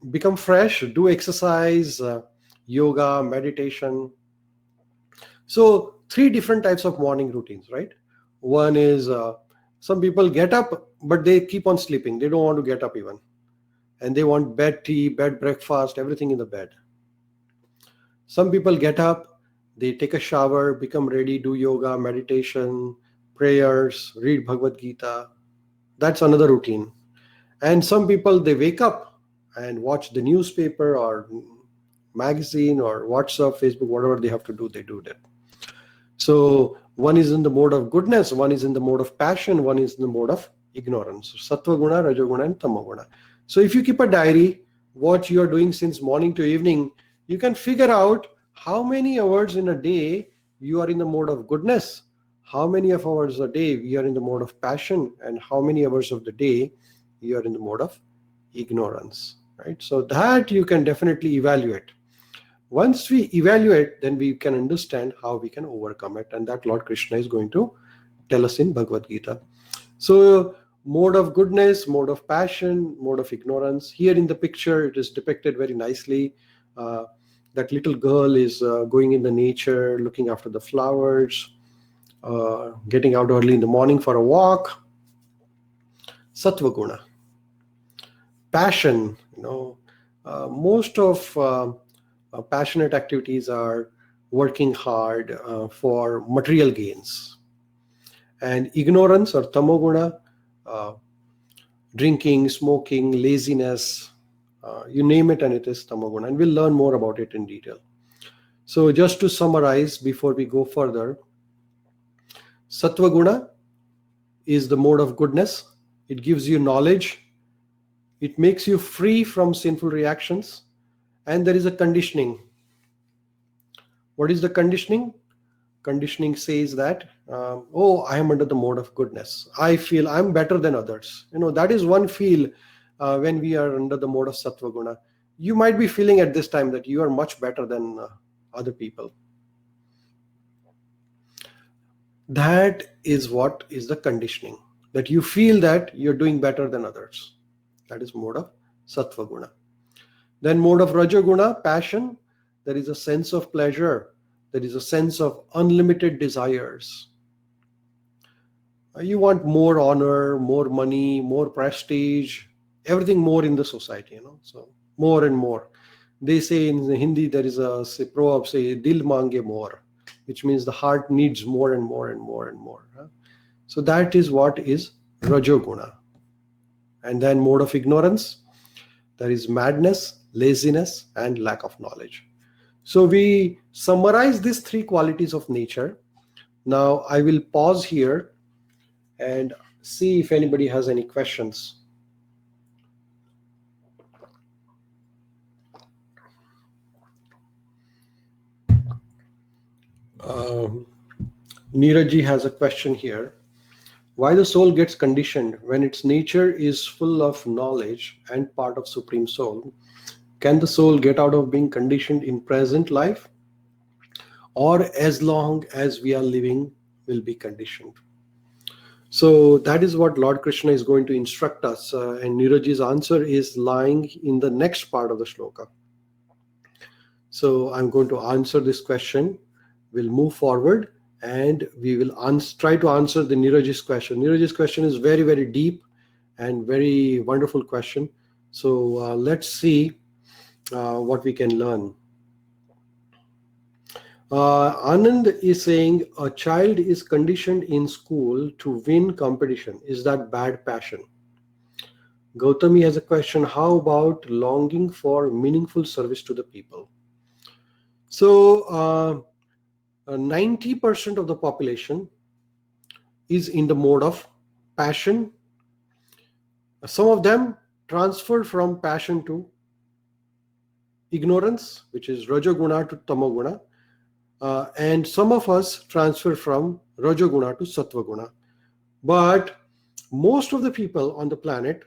become fresh, do exercise, yoga, meditation. So 3 different types of morning routines, right? One is some people get up, but they keep on sleeping. They don't want to get up even. And they want bed tea, bed breakfast, everything in the bed. Some people get up, they take a shower, become ready, do yoga, meditation, prayers, read Bhagavad Gita. That's another routine. And some people, they wake up and watch the newspaper or magazine or WhatsApp, Facebook, whatever they have to do, they do that. So one is in the mode of goodness, one is in the mode of passion, one is in the mode of ignorance. Sattva guna, rajoguna, and tamoguna. So if you keep a diary, what you are doing since morning to evening, you can figure out how many hours in a day you are in the mode of goodness, how many hours a day you are in the mode of passion, and how many hours of the day you are in the mode of ignorance, right? So that you can definitely evaluate. Once we evaluate, then we can understand how we can overcome it. And that Lord Krishna is going to tell us in Bhagavad Gita. So mode of goodness, mode of passion, mode of ignorance. Here in the picture, it is depicted very nicely. That little girl is going in the nature, looking after the flowers, getting out early in the morning for a walk. Sattva guna. Passion, most of passionate activities are working hard for material gains. And ignorance or tamoguna, drinking, smoking, laziness, you name it and it is tamoguna. And we'll learn more about it in detail. So just to summarize before we go further, Sattva Guna is the mode of goodness. It gives you knowledge. It makes you free from sinful reactions. And there is a conditioning. What is the conditioning? Conditioning says that, I am under the mode of goodness. I feel I'm better than others. That is one feel when we are under the mode of Sattva Guna. You might be feeling at this time that you are much better than other people. That is what is the conditioning, that you feel that you're doing better than others. That is mode of Sattva Guna. Then mode of Raja Guna, passion. There is a sense of pleasure. There is a sense of unlimited desires. You want more honor, more money, more prestige, everything more in the society, so more and more. They say in Hindi, there is a proverb, say, dil mange more, which means the heart needs more and more and more and more. So that is what is Rajoguna. And then mode of ignorance, there is madness, laziness, and lack of knowledge. So we summarize these three qualities of nature. Now I will pause here and see if anybody has any questions. Neeraj has a question here. Why the soul gets conditioned when its nature is full of knowledge and part of Supreme Soul? Can the soul get out of being conditioned in present life? Or as long as we are living, will be conditioned? So that is what Lord Krishna is going to instruct us. And Neeraj's answer is lying in the next part of the shloka. So I'm going to answer this question. We'll move forward and we will try to answer the Neeraj's question. Neeraj's question is very, very deep and very wonderful question. So let's see what we can learn. Anand is saying a child is conditioned in school to win competition. Is that bad passion? Gautami has a question. How about longing for meaningful service to the people? So 90% of the population is in the mode of passion. Some of them transfer from passion to ignorance, which is Rajoguna to Tamoguna. And some of us transfer from Rajoguna to Sattva-guna. But most of the people on the planet,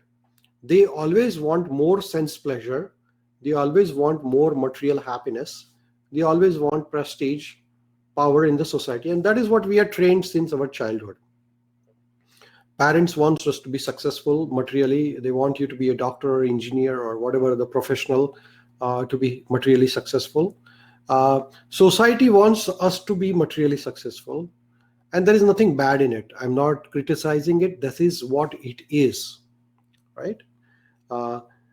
they always want more sense pleasure. They always want more material happiness. They always want prestige, power in the society. And that is what we are trained since our childhood. Parents want us to be successful materially. They want you to be a doctor or engineer or whatever the professional to be materially successful. Society wants us to be materially successful, and there is nothing bad in it. I'm not criticizing it. This is what it is, right?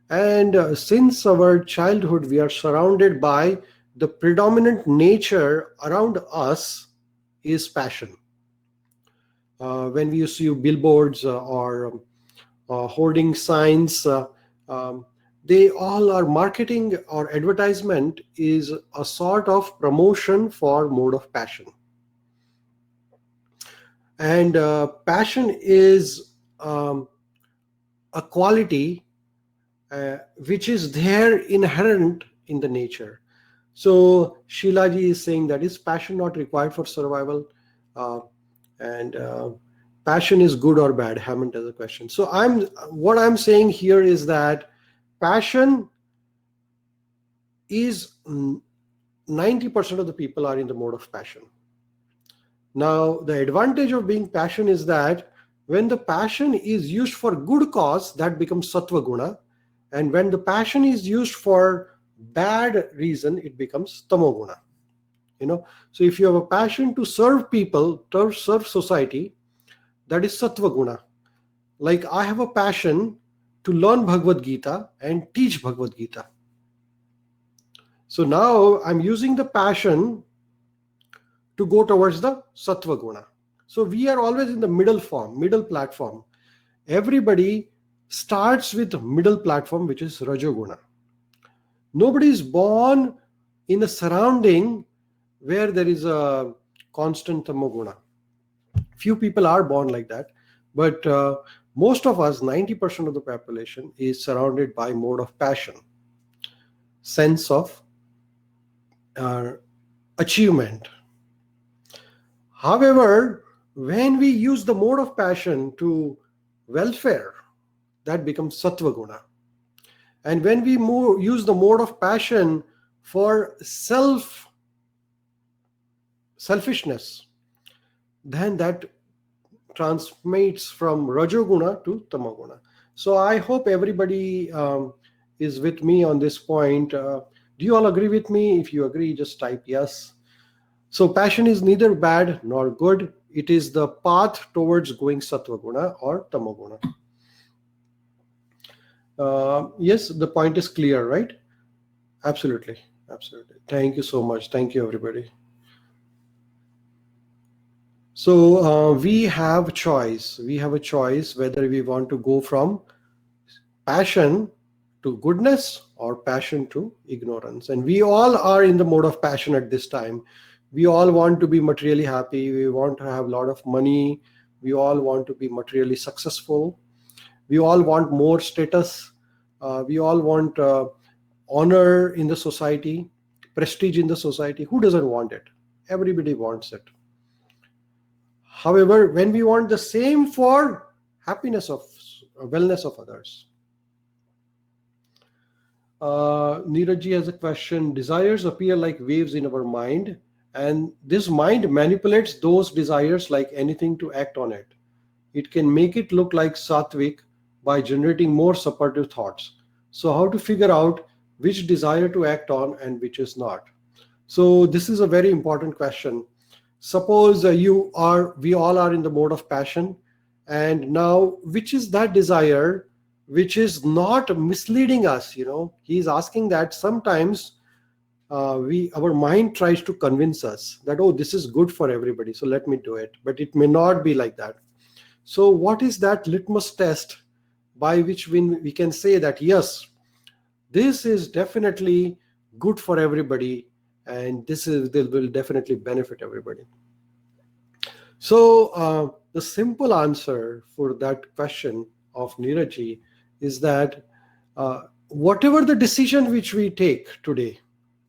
And since our childhood, we are surrounded by the predominant nature around us is passion. When we see billboards or hoarding signs, they all are marketing or advertisement is a sort of promotion for mode of passion. And passion is a quality which is there inherent in the nature. So Shilaji is saying that is passion not required for survival? And passion is good or bad? Hemant has a question. So what I'm saying here is that passion is 90% of the people are in the mode of passion. Now, the advantage of being passion is that when the passion is used for good cause, that becomes Sattva Guna. And when the passion is used for bad reason, it becomes Tamo Guna. So if you have a passion to serve people, to serve society, that is Sattva Guna. Like I have a passion to learn Bhagavad Gita and teach Bhagavad Gita. So now I'm using the passion to go towards the Sattva Guna. So we are always in the middle platform. Everybody starts with the middle platform, which is Rajoguna. Nobody is born in a surrounding where there is a constant tamoguna. Few people are born like that, but most of us, 90% of the population, is surrounded by mode of passion, sense of achievement. However, when we use the mode of passion to welfare, that becomes sattva guna. And when we use the mode of passion for selfishness, then that transmits from rajoguna to tamoguna. So I hope everybody is with me on this point. Do you all agree with me? If you agree, just type yes. So passion is neither bad nor good. It is the path towards going sattva guna or tamoguna. Yes, the point is clear, right? Absolutely. Thank you so much. Thank you, everybody. So we have a choice. We have a choice whether we want to go from passion to goodness or passion to ignorance. And we all are in the mode of passion at this time. We all want to be materially happy. We want to have a lot of money. We all want to be materially successful. We all want more status. We all want honor in the society, prestige in the society. Who doesn't want it? Everybody wants it. However, when we want the same for happiness of wellness of others. Neeraj has a question. Desires appear like waves in our mind, and this mind manipulates those desires like anything to act on it. It can make it look like sattvic by generating more supportive thoughts. So how to figure out which desire to act on and which is not? So this is a very important question. Suppose we all are in the mode of passion, and now which is that desire which is not misleading us? He's asking that sometimes our mind tries to convince us that, oh, this is good for everybody, so let me do it. But it may not be like that. So what is that litmus test by which we can say that, yes, this is definitely good for everybody, and this will definitely benefit everybody? So the simple answer for that question of Neeraj is that whatever the decision which we take today,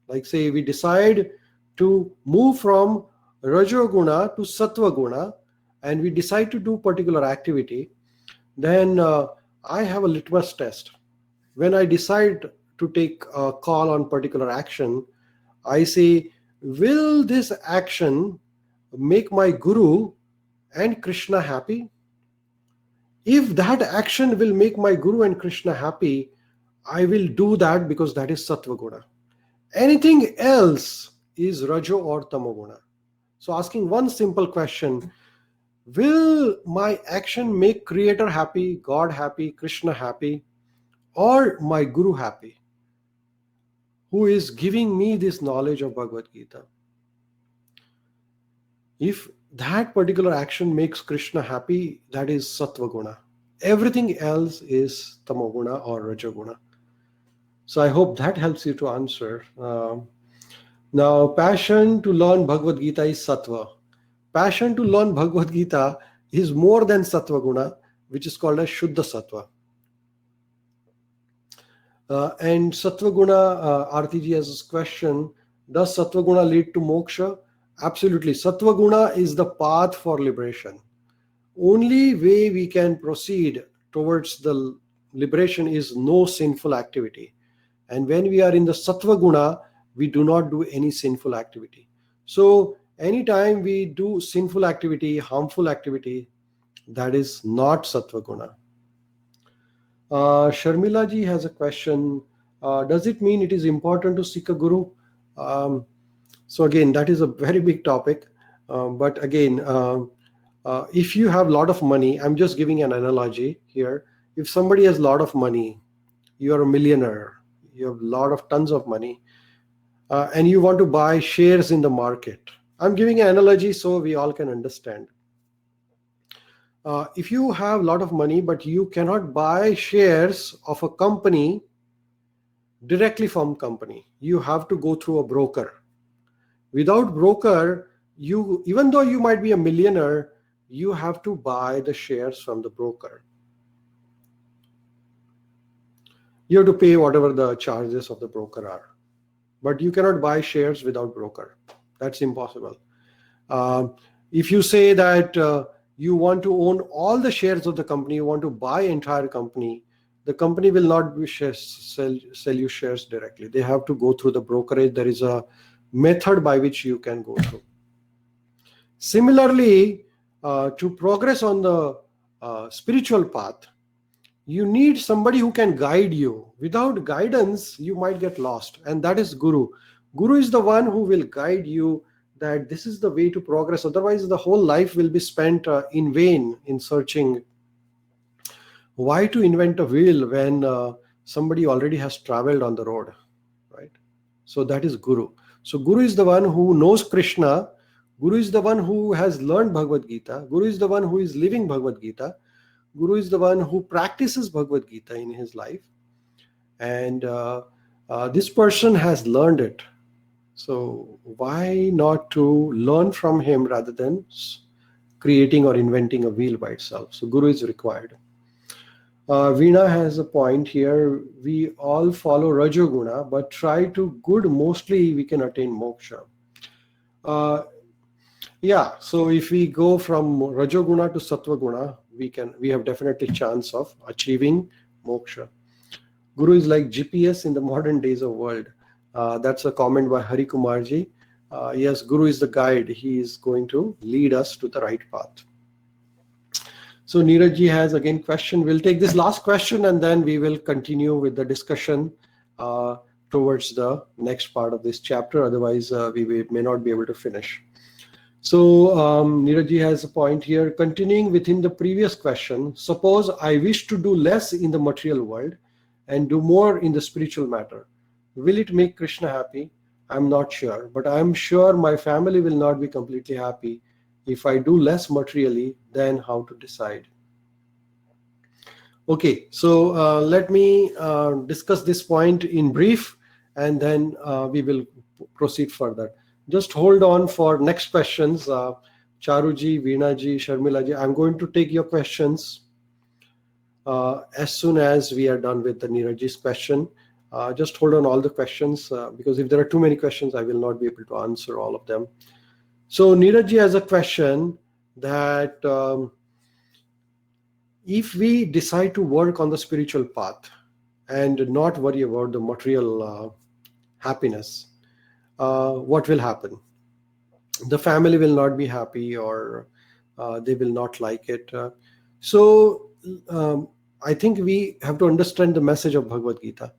like say we decide to move from rajoguna to sattva guna, and we decide to do particular activity, then I have a litmus test. When I decide to take a call on particular action, I say, will this action make my guru and Krishna happy? If that action will make my guru and Krishna happy, I will do that because that is sattva guna. Anything else is rajo or tamoguna. So asking one simple question, will my action make Creator happy, God happy, Krishna happy, or my guru happy, who is giving me this knowledge of Bhagavad Gita? If that particular action makes Krishna happy, that is sattva guna. Everything else is tamoguna or rajoguna. So I hope that helps you to answer. Now, passion to learn Bhagavad Gita is sattva. Passion to learn Bhagavad Gita is more than sattva guna, which is called as shuddha sattva. And sattva guna, RTG has this question, does sattva guna lead to moksha? Absolutely. Sattva guna is the path for liberation. Only way we can proceed towards the liberation is no sinful activity. And when we are in the sattva guna, we do not do any sinful activity. So anytime we do sinful activity, harmful activity, that is not sattva guna. Sharmila ji has a question. Does it mean it is important to seek a guru? So again, that is a very big topic. But again, if you have a lot of money, I'm just giving an analogy here. If somebody has a lot of money, you are a millionaire, you have a lot of tons of money, and you want to buy shares in the market. I'm giving an analogy so we all can understand. If you have a lot of money, but you cannot buy shares of a company directly from company, you have to go through a broker. Without broker, even though you might be a millionaire, you have to buy the shares from the broker. You have to pay whatever the charges of the broker are. But you cannot buy shares without broker. That's impossible. If you say that you want to own all the shares of the company, you want to buy entire company, the company will not be sell you shares directly. They have to go through the brokerage. There is a method by which you can go through. Similarly, to progress on the spiritual path, you need somebody who can guide you. Without guidance, you might get lost, and that is Guru. Guru is the one who will guide you that this is the way to progress. Otherwise, the whole life will be spent in vain in searching. Why to invent a wheel when somebody already has traveled on the road, right? So that is Guru. So Guru is the one who knows Krishna. Guru is the one who has learned Bhagavad Gita. Guru is the one who is living Bhagavad Gita. Guru is the one who practices Bhagavad Gita in his life. And this person has learned it. So why not to learn from him rather than creating or inventing a wheel by itself? So Guru is required. Veena has a point here. We all follow Rajoguna, but try to good, mostly we can attain moksha. Yeah, so if we go from Rajoguna to Sattva-guna, we have definitely chance of achieving moksha. Guru is like GPS in the modern days of world. That's a comment by Hari Kumarji. Yes, Guru is the guide. He is going to lead us to the right path. So Neeraj ji has again question. We'll take this last question and then we will continue with the discussion towards the next part of this chapter. Otherwise, we may not be able to finish. So Neeraj ji has a point here. Continuing within the previous question, suppose I wish to do less in the material world and do more in the spiritual matter. Will it make Krishna happy? I'm not sure, but I'm sure my family will not be completely happy if I do less materially. Then how to decide? Okay, so let me discuss this point in brief and then we will proceed further. Just hold on for next questions. Charuji, Veena-ji, Sharmila-ji, I'm going to take your questions as soon as we are done with the Neeraj-ji's question. Just hold on all the questions because if there are too many questions, I will not be able to answer all of them. So Neeraj-ji has a question that if we decide to work on the spiritual path and not worry about the material happiness, what will happen? The family will not be happy or they will not like it. So I think we have to understand the message of Bhagavad Gita.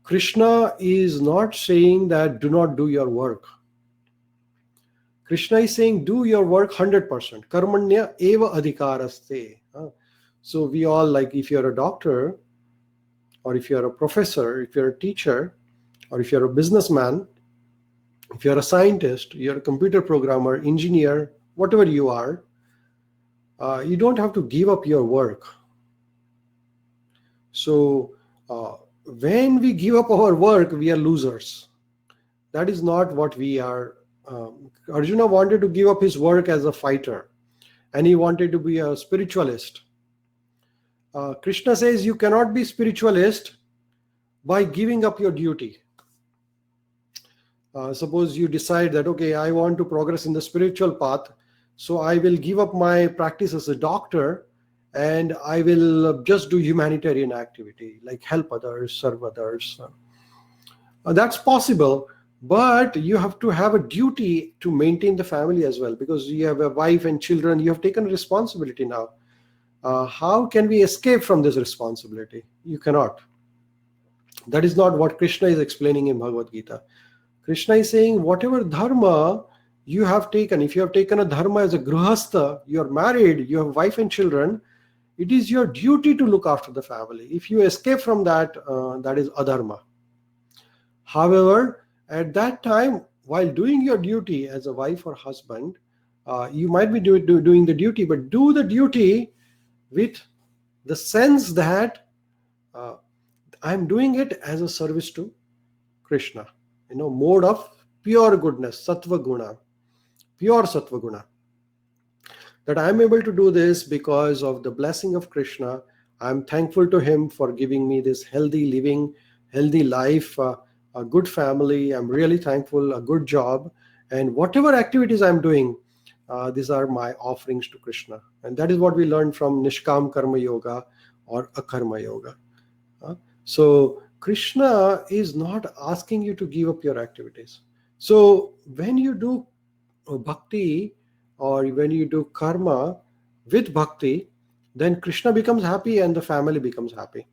Krishna is not saying that do not do your work. Krishna is saying do your work 100%. Karmanya eva adhikaraste. So we all, like if you're a doctor or if you're a professor, if you're a teacher or if you're a businessman, if you're a scientist, you're a computer programmer, engineer, whatever you are, you don't have to give up your work. So when we give up our work, we are losers. That is not what we are. Arjuna wanted to give up his work as a fighter and he wanted to be a spiritualist. Krishna says you cannot be spiritualist by giving up your duty. Suppose you decide that, okay, I want to progress in the spiritual path, so I will give up my practice as a doctor and I will just do humanitarian activity, like help others, serve others. That's possible, but you have to have a duty to maintain the family as well, because you have a wife and children, you have taken responsibility now. How can we escape from this responsibility? You cannot. That is not what Krishna is explaining in Bhagavad Gita. Krishna is saying whatever dharma you have taken, if you have taken a dharma as a grihastha, you are married, you have wife and children, it is your duty to look after the family. If you escape from that, that is adharma. However, at that time, while doing your duty as a wife or husband, you might be doing the duty, but do the duty with the sense that I'm doing it as a service to Krishna. Mode of pure goodness, sattva guna, pure sattva guna. That I'm able to do this because of the blessing of Krishna. I'm thankful to him for giving me this healthy living, healthy life, a good family. I'm really thankful, a good job. And whatever activities I'm doing, these are my offerings to Krishna. And that is what we learned from Nishkam Karma Yoga or Akarma Yoga. So Krishna is not asking you to give up your activities. So when you do bhakti, or when you do karma with bhakti, then Krishna becomes happy and the family becomes happy.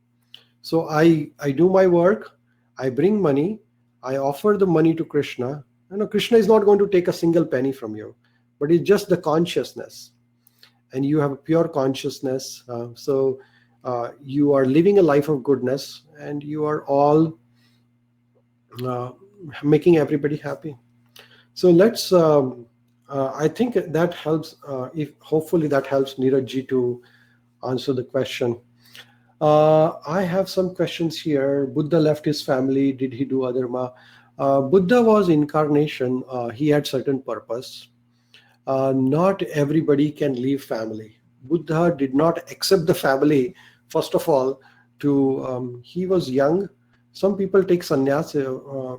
So I do my work, I bring money, I offer the money to Krishna. Krishna is not going to take a single penny from you, but it's just the consciousness. And you have a pure consciousness. So you are living a life of goodness, and you are all making everybody happy. So let's I think that helps. If hopefully that helps Neeraj ji to answer the question. I have some questions here. Buddha left his family. Did he do adharma? Buddha was incarnation. He had certain purpose. Not everybody can leave family. Buddha did not accept the family. First of all, he was young. Some people take sannyas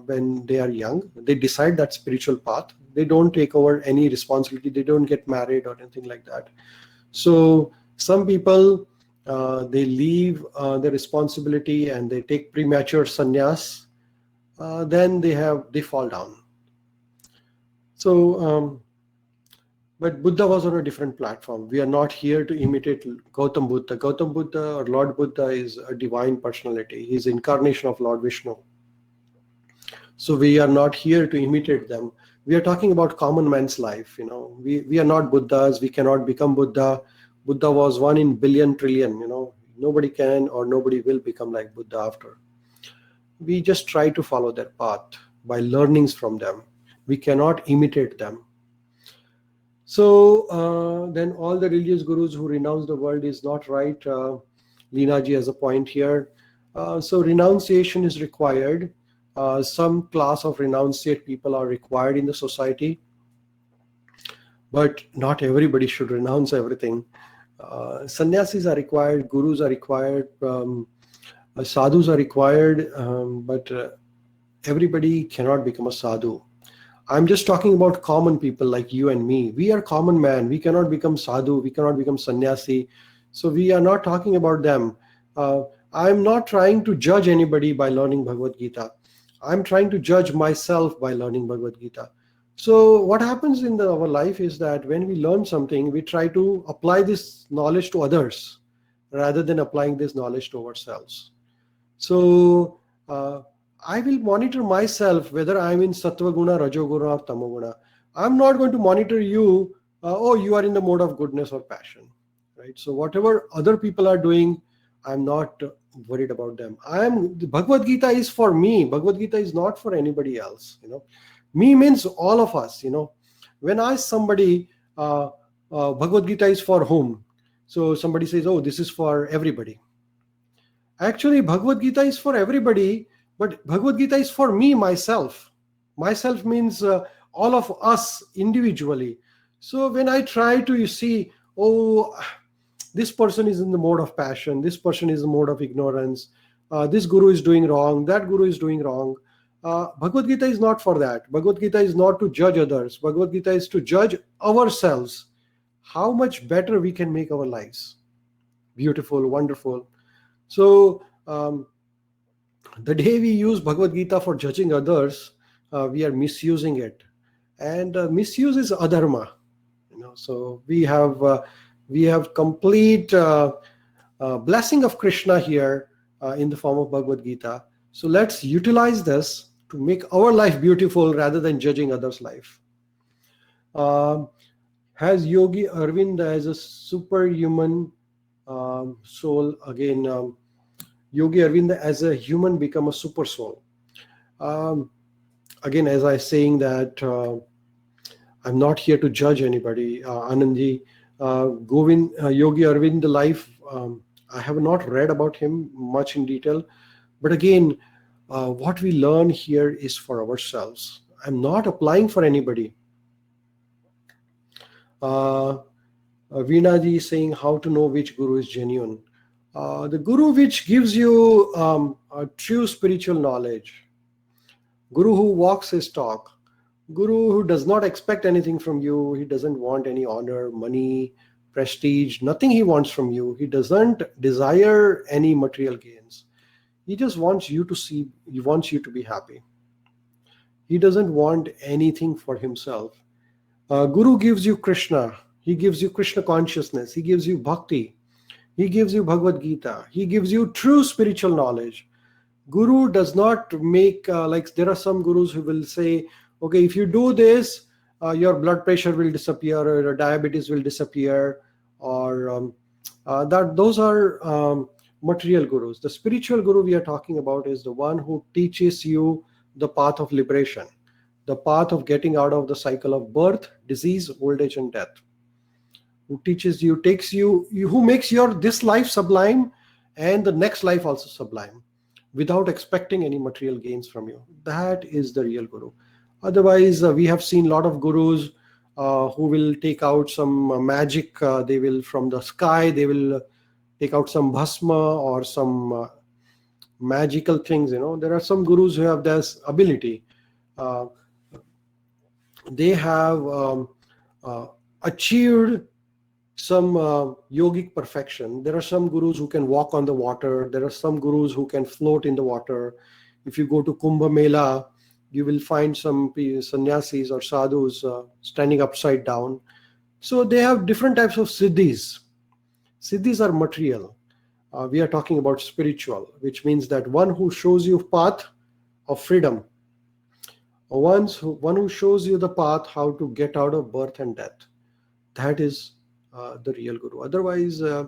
when they are young. They decide that spiritual path. They don't take over any responsibility. They don't get married or anything like that. So some people, they leave the responsibility and they take premature sannyas. Then they fall down. So, but Buddha was on a different platform. We are not here to imitate Gautam Buddha. Gautam Buddha or Lord Buddha is a divine personality. He is incarnation of Lord Vishnu. So we are not here to imitate them. We are talking about common man's life. We are not Buddhas. We cannot become Buddha. Buddha was 1 in billion trillion. Nobody can or nobody will become like Buddha after. We just try to follow their path by learnings from them. We cannot imitate them. So then all the religious gurus who renounce the world is not right. Leena ji has a point here. So renunciation is required. Some class of renunciate people are required in the society. But not everybody should renounce everything. Sannyasis are required, gurus are required, sadhus are required, but everybody cannot become a sadhu. I'm just talking about common people like you and me. We are common man. We cannot become sadhu. We cannot become sannyasi. So we are not talking about them. I'm not trying to judge anybody by learning Bhagavad Gita. I'm trying to judge myself by learning Bhagavad Gita. So what happens in our life is that when we learn something, we try to apply this knowledge to others rather than applying this knowledge to ourselves. So I will monitor myself whether I'm in Sattva Guna, Rajoguna or Tamoguna. I'm not going to monitor you, you are in the mode of goodness or passion. Right? So whatever other people are doing, I'm not worried about them. The Bhagavad Gita is for me. Bhagavad Gita is not for anybody else. Me means all of us. When I ask somebody, Bhagavad Gita is for whom? So somebody says, oh, this is for everybody. Actually, Bhagavad Gita is for everybody, but Bhagavad Gita is for me, myself. Myself means all of us individually. So when I try to see, this person is in the mode of passion, this person is in the mode of ignorance, this guru is doing wrong, that guru is doing wrong. Bhagavad Gita is not for that. Bhagavad Gita is not to judge others. Bhagavad Gita is to judge ourselves. How much better we can make our lives. Beautiful, wonderful. So the day we use Bhagavad Gita for judging others, we are misusing it. And misuse is adharma. So we have complete blessing of Krishna here in the form of Bhagavad Gita. So let's utilize this to make our life beautiful rather than judging others' life. Has Yogi Arvind as a superhuman soul? Again, Yogi Arvind as a human become a super soul. Again, as I saying that I'm not here to judge anybody. Anandji, Yogi Arvind life, I have not read about him much in detail. But again, what we learn here is for ourselves. I'm not applying for anybody. Veena ji is saying how to know which guru is genuine. The guru which gives you a true spiritual knowledge, guru who walks his talk, guru who does not expect anything from you. He doesn't want any honor, money, prestige, nothing he wants from you. He doesn't desire any material gains. He just wants you to see, he wants you to be happy. He doesn't want anything for himself. Guru gives you Krishna. He gives you Krishna consciousness. He gives you bhakti. He gives you Bhagavad Gita. He gives you true spiritual knowledge. Guru does not make, like there are some gurus who will say, okay, if you do this, your blood pressure will disappear, or your diabetes will disappear, or those are material gurus. The spiritual guru we are talking about is the one who teaches you the path of liberation, the path of getting out of the cycle of birth, disease, old age, and death. Who teaches you, takes you, who makes your this life sublime and the next life also sublime, without expecting any material gains from you. That is the real guru. Otherwise, we have seen a lot of gurus who will take out some magic. They will, from the sky, they will take out some bhasma or some magical things. There are some gurus who have this ability. They have achieved some yogic perfection. There are some gurus who can walk on the water. There are some gurus who can float in the water. If you go to Kumbh Mela, you will find some sannyasis or sadhus standing upside down. So they have different types of siddhis. Siddhis are material. We are talking about spiritual, which means that one who shows you path of freedom, one who shows you the path how to get out of birth and death. That is the real guru. Otherwise, there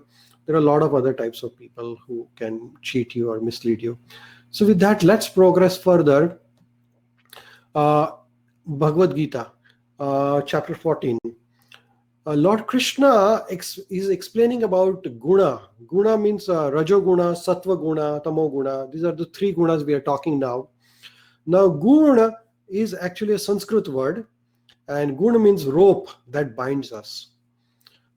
are a lot of other types of people who can cheat you or mislead you. So with that, let's progress further. Bhagavad Gita, chapter 14. Lord Krishna is explaining about guna. Guna means Rajoguna, Sattva Guna, Tamo Guna. These are the three gunas we are talking now. Now, guna is actually a Sanskrit word, and guna means rope that binds us.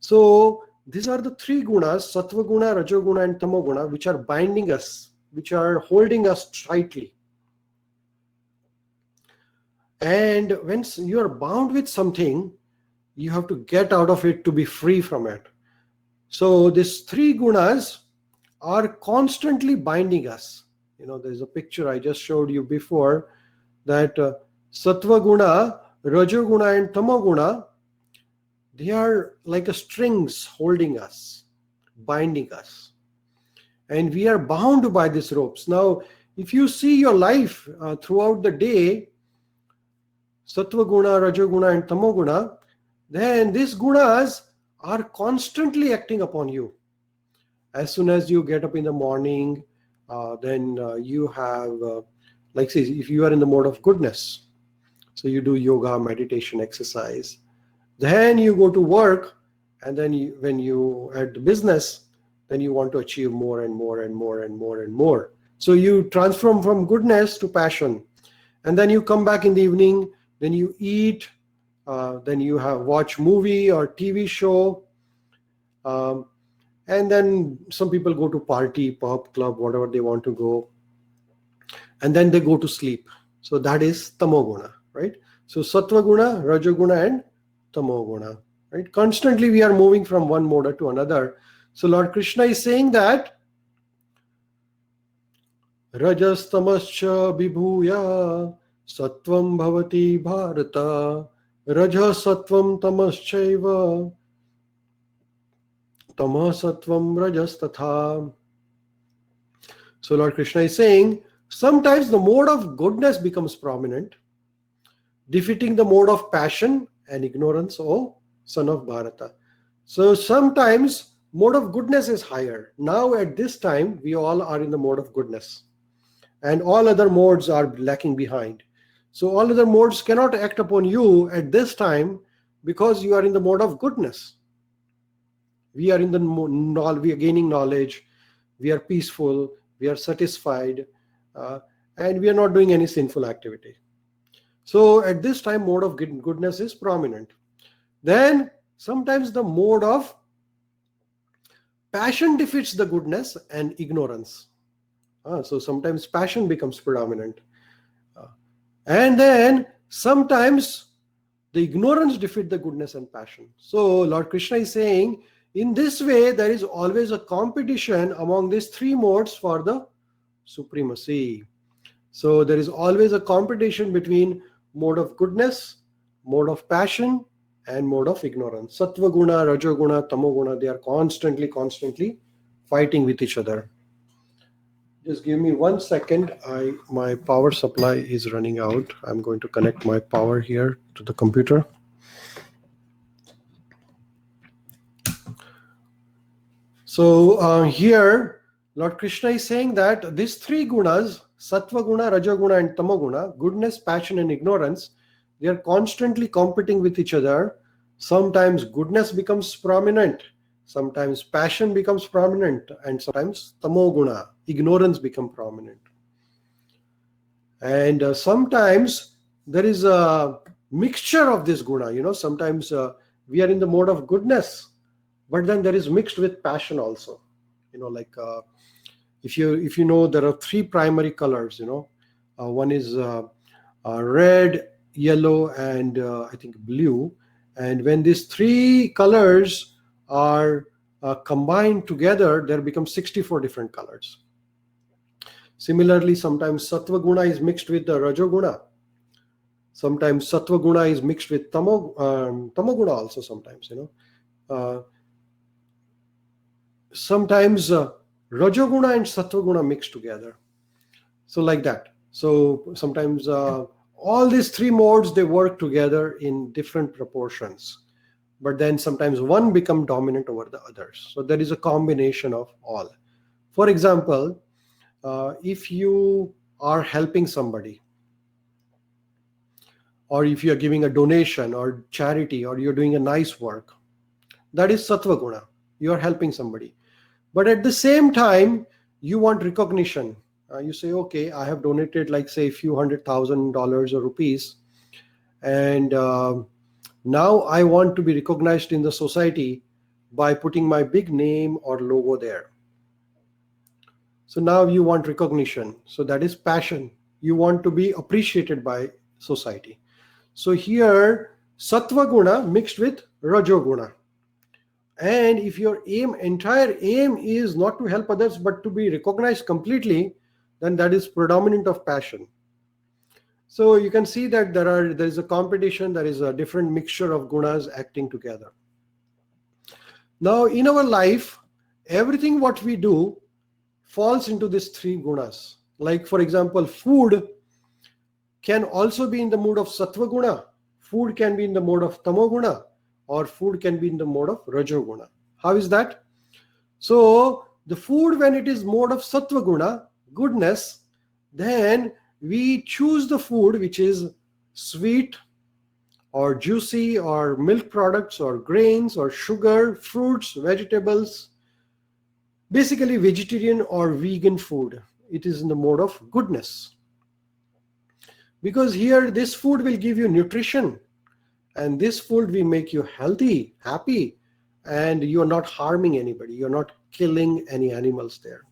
So these are the three gunas, Sattva Guna, Rajoguna, and Tamo Guna, which are binding us, which are holding us tightly. And when you are bound with something, you have to get out of it to be free from it. So these three gunas are constantly binding us. There's a picture I just showed you before, that Sattva Guna, Rajoguna, and Tamo Guna, they are like a strings holding us, binding us. And we are bound by these ropes. Now, if you see your life throughout the day, Sattva Guna, Rajoguna, and Tamo Guna, then these gunas are constantly acting upon you. As soon as you get up in the morning, then you have, like say, if you are in the mode of goodness, so you do yoga, meditation, exercise, then you go to work, and then when you at the business, then you want to achieve more and more and more and more and more. So you transform from goodness to passion, and then you come back in the evening, then you eat, then you watch movie or TV show, and then some people go to party, pub, club, whatever they want to go, and then they go to sleep. So that is Tamoguna, right? So Sattva Guna, Rajoguna, and Tamoguna, right? Constantly we are moving from one mode to another. So Lord Krishna is saying that Rajas tamascha vibhuya Sattvam bhavati bharata Raja sattvam tamaschaiva Tama sattvam rajas tatha. So Lord Krishna is saying, sometimes the mode of goodness becomes prominent, defeating the mode of passion and ignorance, O son of Bharata. So sometimes mode of goodness is higher. Now at this time, we all are in the mode of goodness, and all other modes are lacking behind. So all other modes cannot act upon you at this time because you are in the mode of goodness. We are in the we are gaining knowledge, we are peaceful, we are satisfied, and we are not doing any sinful activity. So at this time, mode of goodness is prominent. Then sometimes the mode of passion defeats the goodness and ignorance. So sometimes passion becomes predominant. And then sometimes the ignorance defeats the goodness and passion. So Lord Krishna is saying, in this way, there is always a competition among these three modes for the supremacy. So there is always a competition between mode of goodness, mode of passion, and mode of ignorance. Sattva guna, rajo guna, tamo guna, they are constantly fighting with each other. Just give me 1 second. My power supply is running out. I'm going to connect my power here to the computer. So here, Lord Krishna is saying that these three gunas, Sattva guna, Raja guna, and Tamo guna, goodness, passion, and ignorance, they are constantly competing with each other. Sometimes goodness becomes prominent, sometimes passion becomes prominent, and sometimes Tamo guna, ignorance becomes prominent. And sometimes there is a mixture of this guna. Sometimes we are in the mode of goodness, but then there is mixed with passion also. If you know, there are three primary colors. One is red, yellow, and I think blue. And when these three colors are combined together, there becomes 64 different colors. Similarly, sometimes Sattva guna is mixed with the Rajo guna. Sometimes Sattva guna is mixed with Tamo guna also. Sometimes sometimes Rajo guna and Sattva guna mixed together. So like that. So sometimes all these three modes, they work together in different proportions. But then sometimes one becomes dominant over the others. So there is a combination of all. For example, if you are helping somebody, or if you are giving a donation or charity, or you're doing a nice work, that is Sattva guna. You are helping somebody. But at the same time, you want recognition. You say, okay, I have donated, like say, a few $100,000 or rupees, and now I want to be recognized in the society by putting my big name or logo there. So now you want recognition. So that is passion. You want to be appreciated by society. So here, Sattva guna mixed with Rajo guna. And if your entire aim is not to help others, but to be recognized completely, then that is predominant of passion. So you can see that there is a competition, there is a different mixture of gunas acting together. Now in our life, everything what we do falls into these three gunas. Like for example, food can also be in the mood of Sattva guna, food can be in the mode of Tamo guna, or food can be in the mode of Rajo guna. How is that? So the food, when it is mode of Sattva guna, goodness, then we choose the food which is sweet or juicy or milk products or grains or sugar, fruits, vegetables, basically vegetarian or vegan food. It is in the mode of goodness. Because here this food will give you nutrition, and this food will make you healthy, happy, and you are not harming anybody. You're not killing any animals there.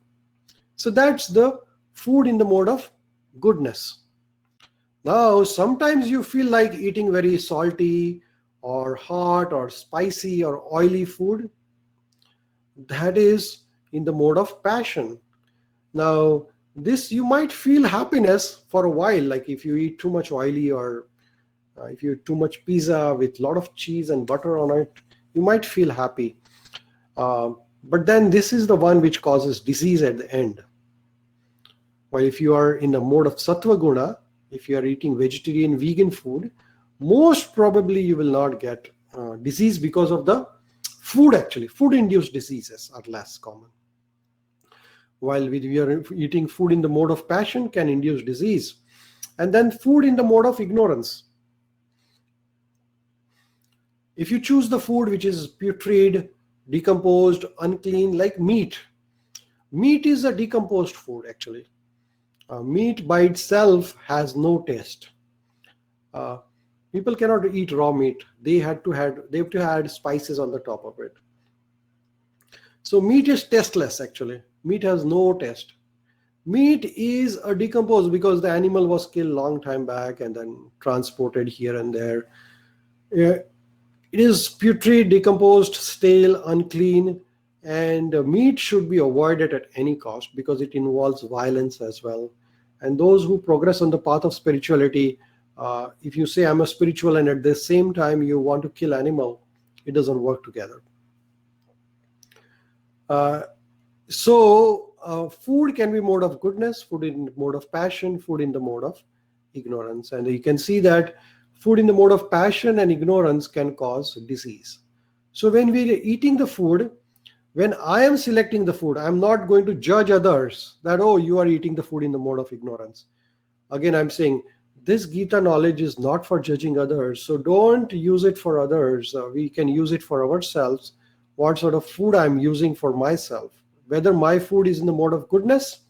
So that's the food in the mode of goodness. Now, sometimes you feel like eating very salty or hot or spicy or oily food. That is in the mode of passion. Now, this you might feel happiness for a while, like if you eat too much oily, or if you eat too much pizza with a lot of cheese and butter on it, you might feel happy. But then this is the one which causes disease at the end. While if you are in the mode of Sattva guna, if you are eating vegetarian, vegan food, most probably you will not get disease because of the food. Actually, food-induced diseases are less common. While if you are eating food in the mode of passion, can induce disease. And then food in the mode of ignorance. If you choose the food which is putrid, decomposed, unclean, like meat. Meat is a decomposed food actually. Meat by itself has no taste. People cannot eat raw meat. They have to add spices on the top of it. So meat is tasteless actually. Meat has no taste. Meat is a decomposed because the animal was killed long time back and then transported here and there. It is putrid, decomposed, stale, unclean, and meat should be avoided at any cost because it involves violence as well. And those who progress on the path of spirituality, if you say I'm a spiritual and at the same time you want to kill animal, it doesn't work together. Food can be mode of goodness, food in mode of passion, food in the mode of ignorance. And you can see that food in the mode of passion and ignorance can cause disease. So when we are eating the food, when I am selecting the food, I'm not going to judge others that, oh, you are eating the food in the mode of ignorance. Again, I'm saying this Gita knowledge is not for judging others. So don't use it for others. We can use it for ourselves. What sort of food I'm using for myself. Whether my food is in the mode of goodness,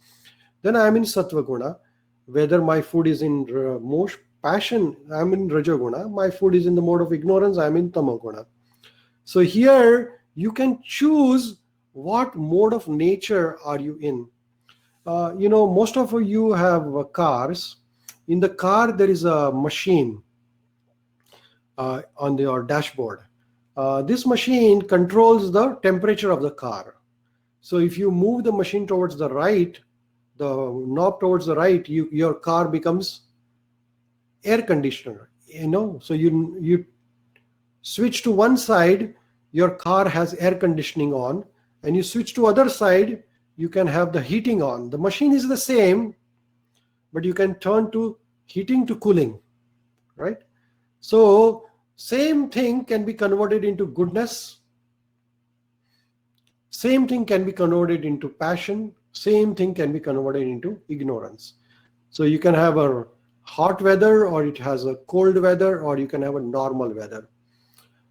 then I'm in Sattva Guna. Whether my food is in most passion, I'm in Raja Guna. My food is in the mode of ignorance, I'm in Tama Guna. So here you can choose what mode of nature are you in. Most of you have cars. In the car, there is a machine on your dashboard. This machine controls the temperature of the car. So if you move the machine towards the right, the knob towards the right, your car becomes air conditioner. So you switch to one side, your car has air conditioning on, and you switch to other side, you can have the heating on. The machine is the same, but you can turn to heating to cooling, right? So same thing can be converted into goodness. Same thing can be converted into passion. Same thing can be converted into ignorance. So you can have a hot weather, or it has a cold weather, or you can have a normal weather.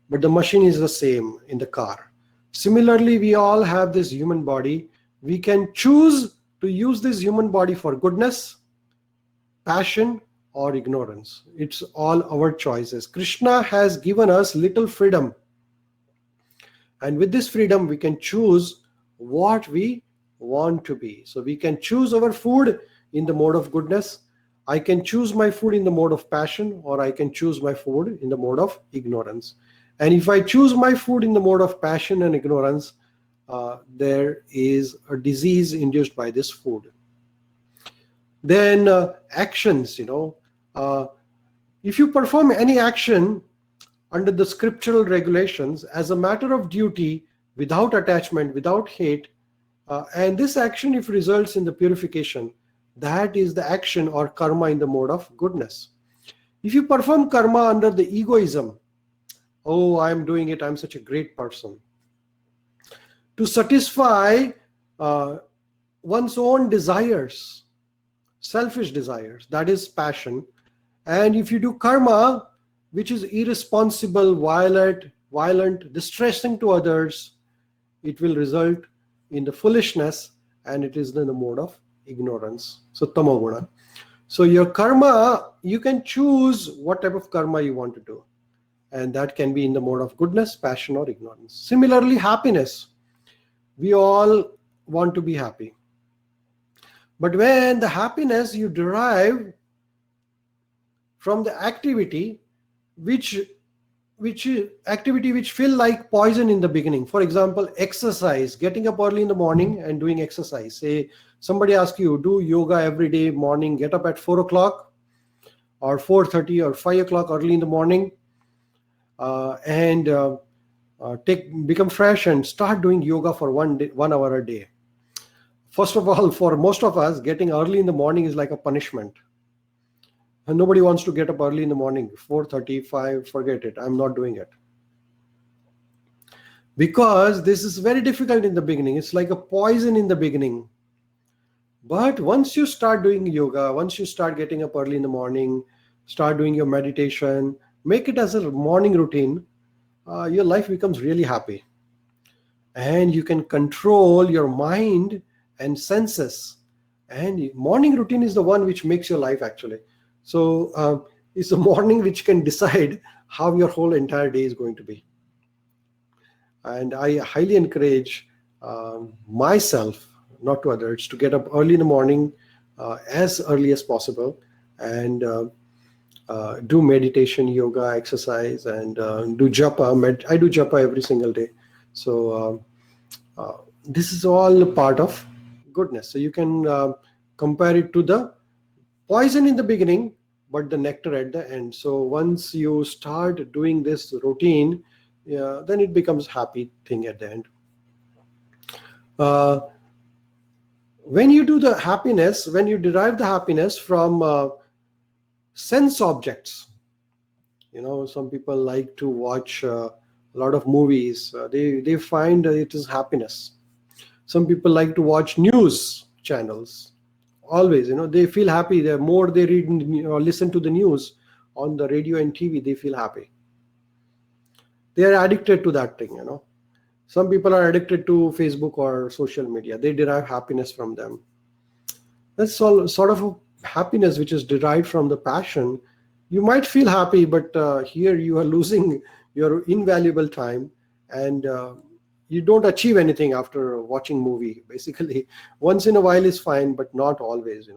But the machine is the same in the car. Similarly, we all have this human body. We can choose to use this human body for goodness, passion, or ignorance. It's all our choices. Krishna has given us little freedom. And with this freedom, we can choose what we want to be. So we can choose our food in the mode of goodness. I can choose my food in the mode of passion, or I can choose my food in the mode of ignorance. And if I choose my food in the mode of passion and ignorance, there is a disease induced by this food. Then actions, if you perform any action under the scriptural regulations as a matter of duty, without attachment, without hate, and this action, if results in the purification, that is the action or karma in the mode of goodness. If you perform karma under the egoism, oh, I'm doing it, I'm such a great person, to satisfy one's own desires, selfish desires, that is passion. And if you do karma, which is irresponsible, violent, distressing to others, it will result in the foolishness, and it is in the mode of ignorance. So tamoguna. So your karma, you can choose what type of karma you want to do. And that can be in the mode of goodness, passion, or ignorance. Similarly, happiness. We all want to be happy. But when the happiness you derive from the activity which feel like poison in the beginning. For example, exercise, getting up early in the morning and doing exercise. Say somebody asks you, do yoga every day morning, get up at 4 o'clock or 4:30 or 5 o'clock early in the morning, and become fresh and start doing yoga for 1 hour a day. First of all, for most of us, getting early in the morning is like a punishment. And nobody wants to get up early in the morning, 4:35, forget it, I'm not doing it. Because this is very difficult in the beginning. It's like a poison in the beginning. But once you start doing yoga, once you start getting up early in the morning, start doing your meditation, make it as a morning routine, your life becomes really happy. And you can control your mind and senses. And morning routine is the one which makes your life actually. So is the morning which can decide how your whole entire day is going to be. And I highly encourage myself, not to others, to get up early in the morning, as early as possible, and do meditation, yoga, exercise, and do japa. I do japa every single day. So this is all a part of goodness. So you can compare it to the poison in the beginning, but the nectar at the end. So once you start doing this routine, then it becomes happy thing at the end. When you do the happiness, when you derive the happiness from sense objects, some people like to watch a lot of movies. They find it is happiness. Some people like to watch news channels. Always, they feel happy. The more they read or listen to the news on the radio and TV, they feel happy. They are addicted to that thing. Some people are addicted to Facebook or social media. They derive happiness from them. That's all sort of a happiness which is derived from the passion. You might feel happy, but here you are losing your invaluable time, and you don't achieve anything after watching movie. Basically, once in a while is fine, but not always.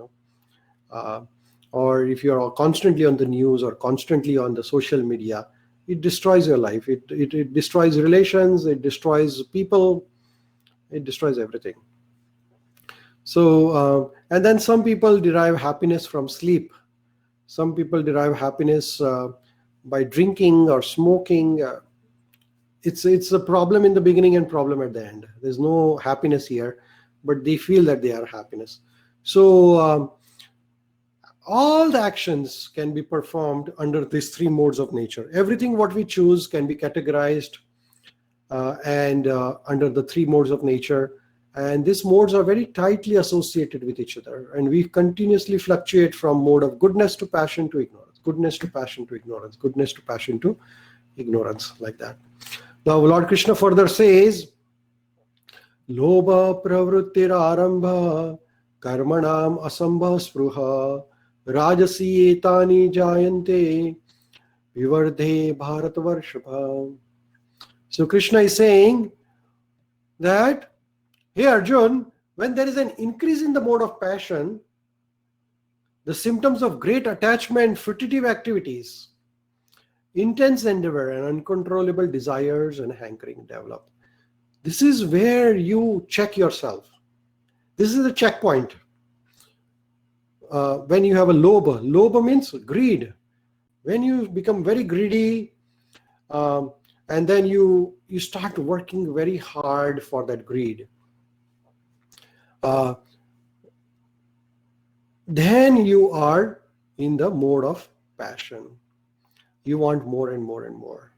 Or if you're constantly on the news or constantly on the social media, it destroys your life. It destroys relations. It destroys people. It destroys everything. So, and then some people derive happiness from sleep. Some people derive happiness by drinking or smoking. It's a problem in the beginning and problem at the end. There's no happiness here, but they feel that they are happiness. So all the actions can be performed under these three modes of nature. Everything what we choose can be categorized and under the three modes of nature. And these modes are very tightly associated with each other. And we continuously fluctuate from mode of goodness to passion to ignorance, goodness to passion to ignorance, goodness to passion to ignorance, like that. Now, Lord Krishna further says, Lobha pravrittir arambha karmanam asambha spruha rajasi etani jayante vivardhe bharatvarshapha. So Krishna is saying that, hey Arjun, when there is an increase in the mode of passion, the symptoms of great attachment, fruitive activities, intense endeavor, and uncontrollable desires and hankering develop. This is where you check yourself. This is the checkpoint. When you have a lobha. Lobha means greed. When you become very greedy, and then you start working very hard for that greed, then you are in the mode of passion. You want more and more and more,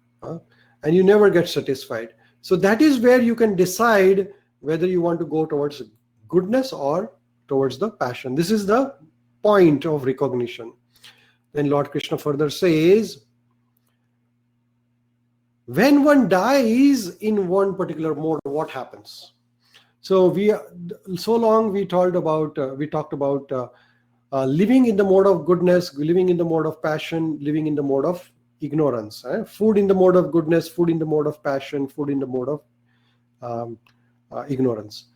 and you never get satisfied. So that is where you can decide whether you want to go towards goodness or towards the passion. This is the point of recognition. Then Lord Krishna further says, when one dies in one particular mode, what happens? So we talked about living in the mode of goodness, living in the mode of passion, living in the mode of ignorance. Food in the mode of goodness, food in the mode of passion, food in the mode of ignorance.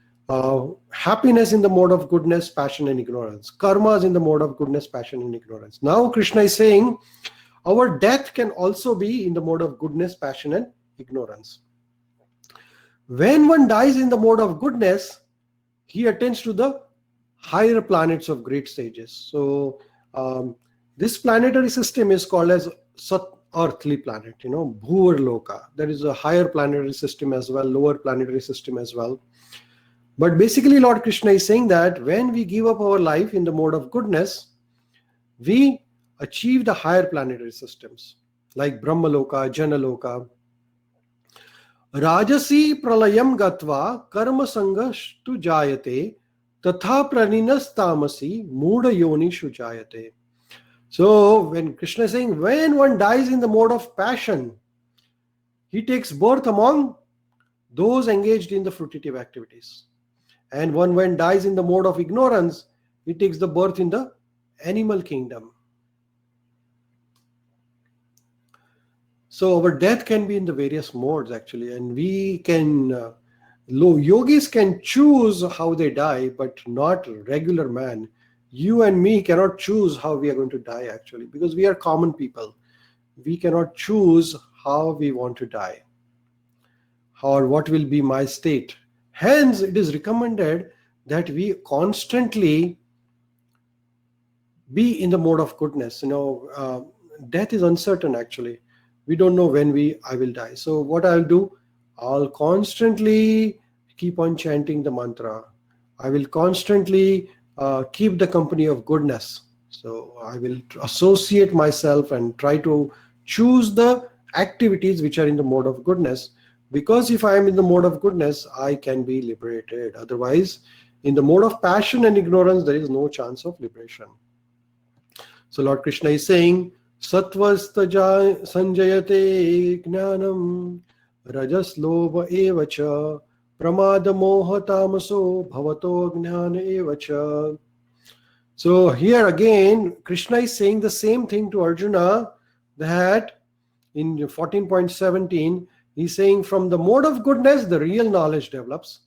Happiness in the mode of goodness, passion, and ignorance. Karmas in the mode of goodness, passion, and ignorance. Now Krishna is saying our death can also be in the mode of goodness, passion, and ignorance. When one dies in the mode of goodness, he attains to the higher planets of great stages. So this planetary system is called as earthly planet, Bhuvar Loka. There is a higher planetary system as well, lower planetary system as well. But basically Lord Krishna is saying that when we give up our life in the mode of goodness, we achieve the higher planetary systems like Brahma Loka, Jana Loka. Rajasi pralayam gatva karma sangashtu jayate tatha praninas tamasi muda yoni shujayate. So when Krishna is saying, when one dies in the mode of passion, he takes birth among those engaged in the fruitive activities. And when one dies in the mode of ignorance, he takes the birth in the animal kingdom. So our death can be in the various modes actually, and we can, yogis can choose how they die, but not regular man. You and me cannot choose how we are going to die actually, because we are common people. We cannot choose how we want to die or what will be my state. Hence, it is recommended that we constantly be in the mode of goodness. Death is uncertain actually. We don't know when I will die. So what I'll do, I'll constantly keep on chanting the mantra. I will constantly keep the company of goodness. So I will associate myself and try to choose the activities which are in the mode of goodness, because if I am in the mode of goodness, I can be liberated. Otherwise, in the mode of passion and ignorance, there is no chance of liberation. So Lord Krishna is saying, Satvasta sanjayate jnanam rajas lobha evacha pramada moha tamaso bhavato jnana evacha. So here again, Krishna is saying the same thing to Arjuna, that in 14.17, he's saying from the mode of goodness, the real knowledge develops.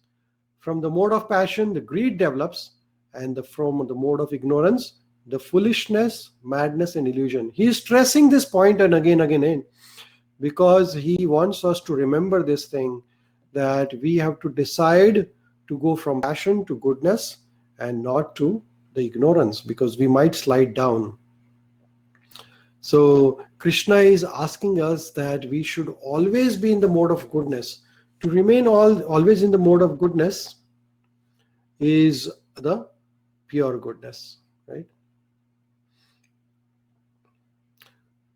From the mode of passion, the greed develops. And from the mode of ignorance, the foolishness, madness, and illusion. He is stressing this point and again, because he wants us to remember this thing, that we have to decide to go from passion to goodness and not to the ignorance, because we might slide down. So Krishna is asking us that we should always be in the mode of goodness. To remain always in the mode of goodness is the pure goodness, right?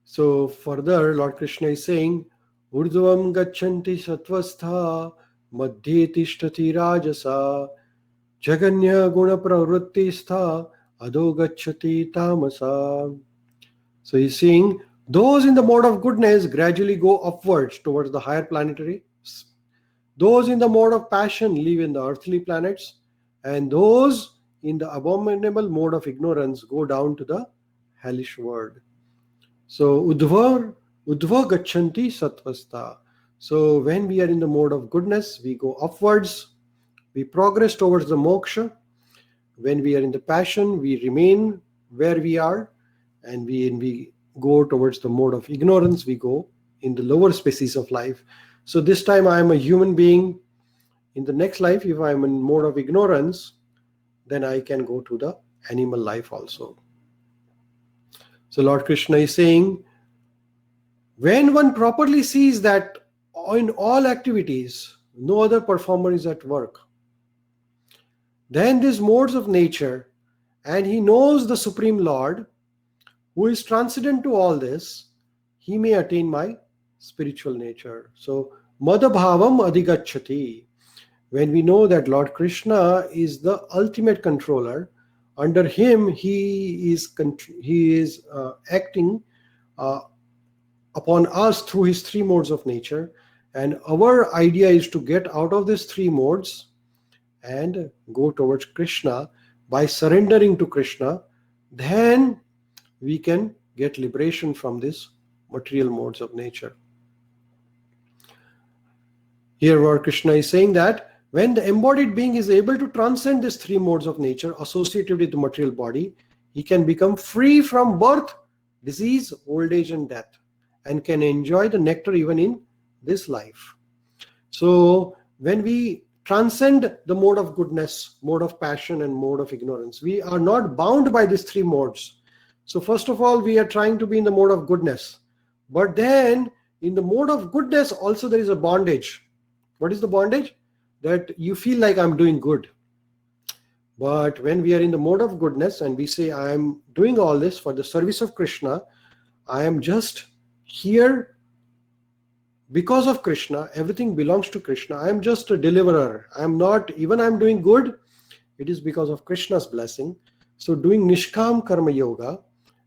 So further, Lord Krishna is saying, Urdhvam gacchanti sattvastha madhye tishtati rajasa jaganya guna pravrittistha adho gacchati tamasa. So he's saying, those in the mode of goodness gradually go upwards towards the higher planetary. Those in the mode of passion live in the earthly planets. And those in the abominable mode of ignorance go down to the hellish world. So udva gacchanti sattvastha. So when we are in the mode of goodness, we go upwards, we progress towards the moksha. When we are in the passion, we remain where we are, and we go towards the mode of ignorance, we go in the lower species of life. So this time I am a human being. In the next life, if I am in mode of ignorance, then I can go to the animal life also. So Lord Krishna is saying, when one properly sees that in all activities, no other performer is at work, then these modes of nature, and he knows the Supreme Lord, who is transcendent to all this, he may attain my spiritual nature. So, madabhavam adhigacchati. When we know that Lord Krishna is the ultimate controller, under him he is acting upon us through his three modes of nature, and our idea is to get out of these three modes and go towards Krishna. By surrendering to Krishna, then we can get liberation from these material modes of nature. Here Lord Krishna is saying that when the embodied being is able to transcend these three modes of nature associated with the material body, he can become free from birth, disease, old age, and death, and can enjoy the nectar even in this life. So when we transcend the mode of goodness, mode of passion, and mode of ignorance, we are not bound by these three modes. So first of all, we are trying to be in the mode of goodness. But then in the mode of goodness also there is a bondage. What is the bondage? That you feel like I'm doing good. But when we are in the mode of goodness and we say, I am doing all this for the service of Krishna, I am just here because of Krishna, everything belongs to Krishna. I am just a deliverer. I am not, even I am doing good, it is because of Krishna's blessing. So doing Nishkam Karma Yoga,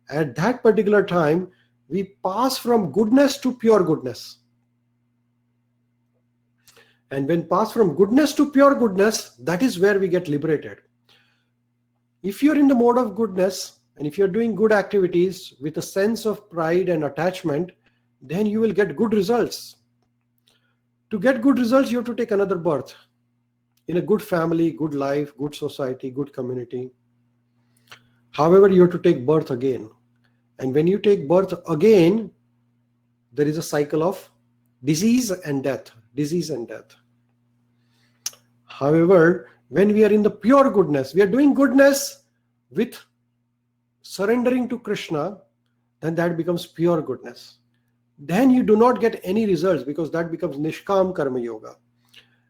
at that particular time, we pass from goodness to pure goodness. And when pass from goodness to pure goodness, that is where we get liberated. If you're in the mode of goodness, and if you're doing good activities with a sense of pride and attachment, then you will get good results. To get good results, you have to take another birth in a good family, good life, good society, good community. However, you have to take birth again. And when you take birth again, there is a cycle of disease and death, disease and death. However, when we are in the pure goodness, we are doing goodness with surrendering to Krishna, then that becomes pure goodness. Then you do not get any results, because that becomes Nishkam Karma Yoga.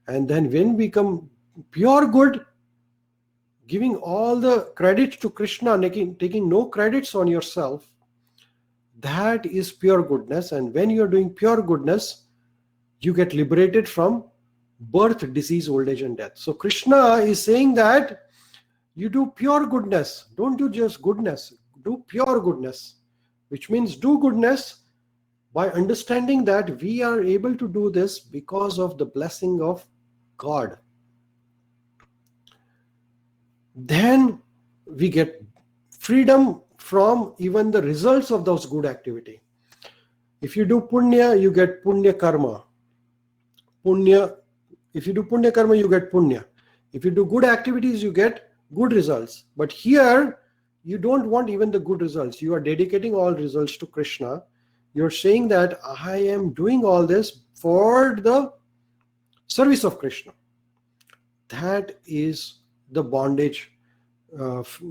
And then when we become pure good, giving all the credit to Krishna, taking no credits on yourself, that is pure goodness. And when you are doing pure goodness, you get liberated from birth, disease, old age, and death. So Krishna is saying that you do pure goodness. Don't do just goodness. Do pure goodness, which means do goodness by understanding that we are able to do this because of the blessing of God. Then we get freedom from even the results of those good activity. If you do punya, you get punya karma. If you do punya karma, you get punya. If you do good activities, you get good results. But here, you don't want even the good results. You are dedicating all results to Krishna. You're saying that I am doing all this for the service of Krishna. That is the bondage,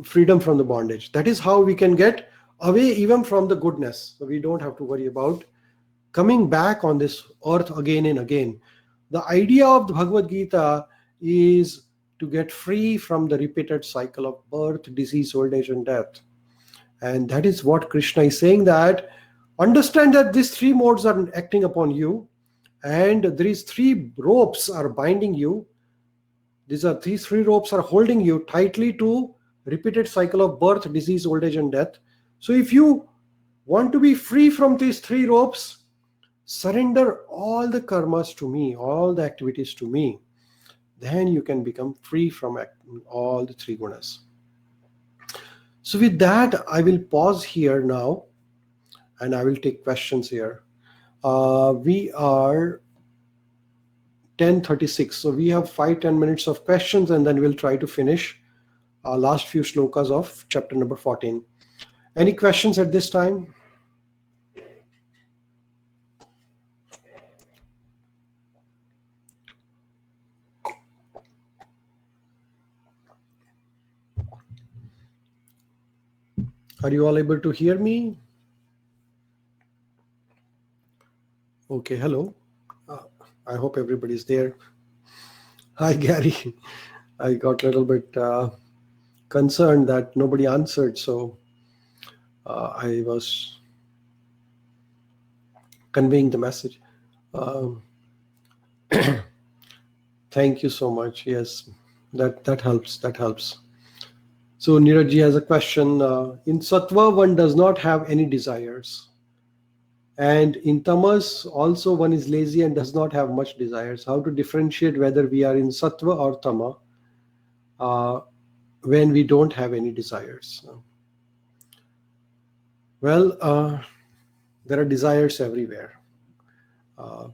freedom from the bondage. That is how we can get away even from the goodness. So we don't have to worry about coming back on this earth again and again. The idea of the Bhagavad Gita is to get free from the repeated cycle of birth, disease, old age, and death. And that is what Krishna is saying, that understand that these three modes are acting upon you, and these three ropes are binding you. These three ropes are holding you tightly to repeated cycle of birth, disease, old age, and death. So if you want to be free from these three ropes, surrender all the karmas to me, all the activities to me. Then you can become free from all the three gunas. So with that, I will pause here now, and I will take questions here. We are 10:36, so we have 5-10 minutes of questions, and then we'll try to finish our last few shlokas of chapter number 14. Any questions at this time? Are you all able to hear me? Okay, hello. I hope everybody's there. Hi, Gary. I got a little bit concerned that nobody answered, so I was conveying the message. Thank you so much. Yes, that helps. That helps. So Neeraj has a question. In Sattva, one does not have any desires. And in Tamas, also one is lazy and does not have much desires. How to differentiate whether we are in Sattva or Tama when we don't have any desires? Well, there are desires everywhere. The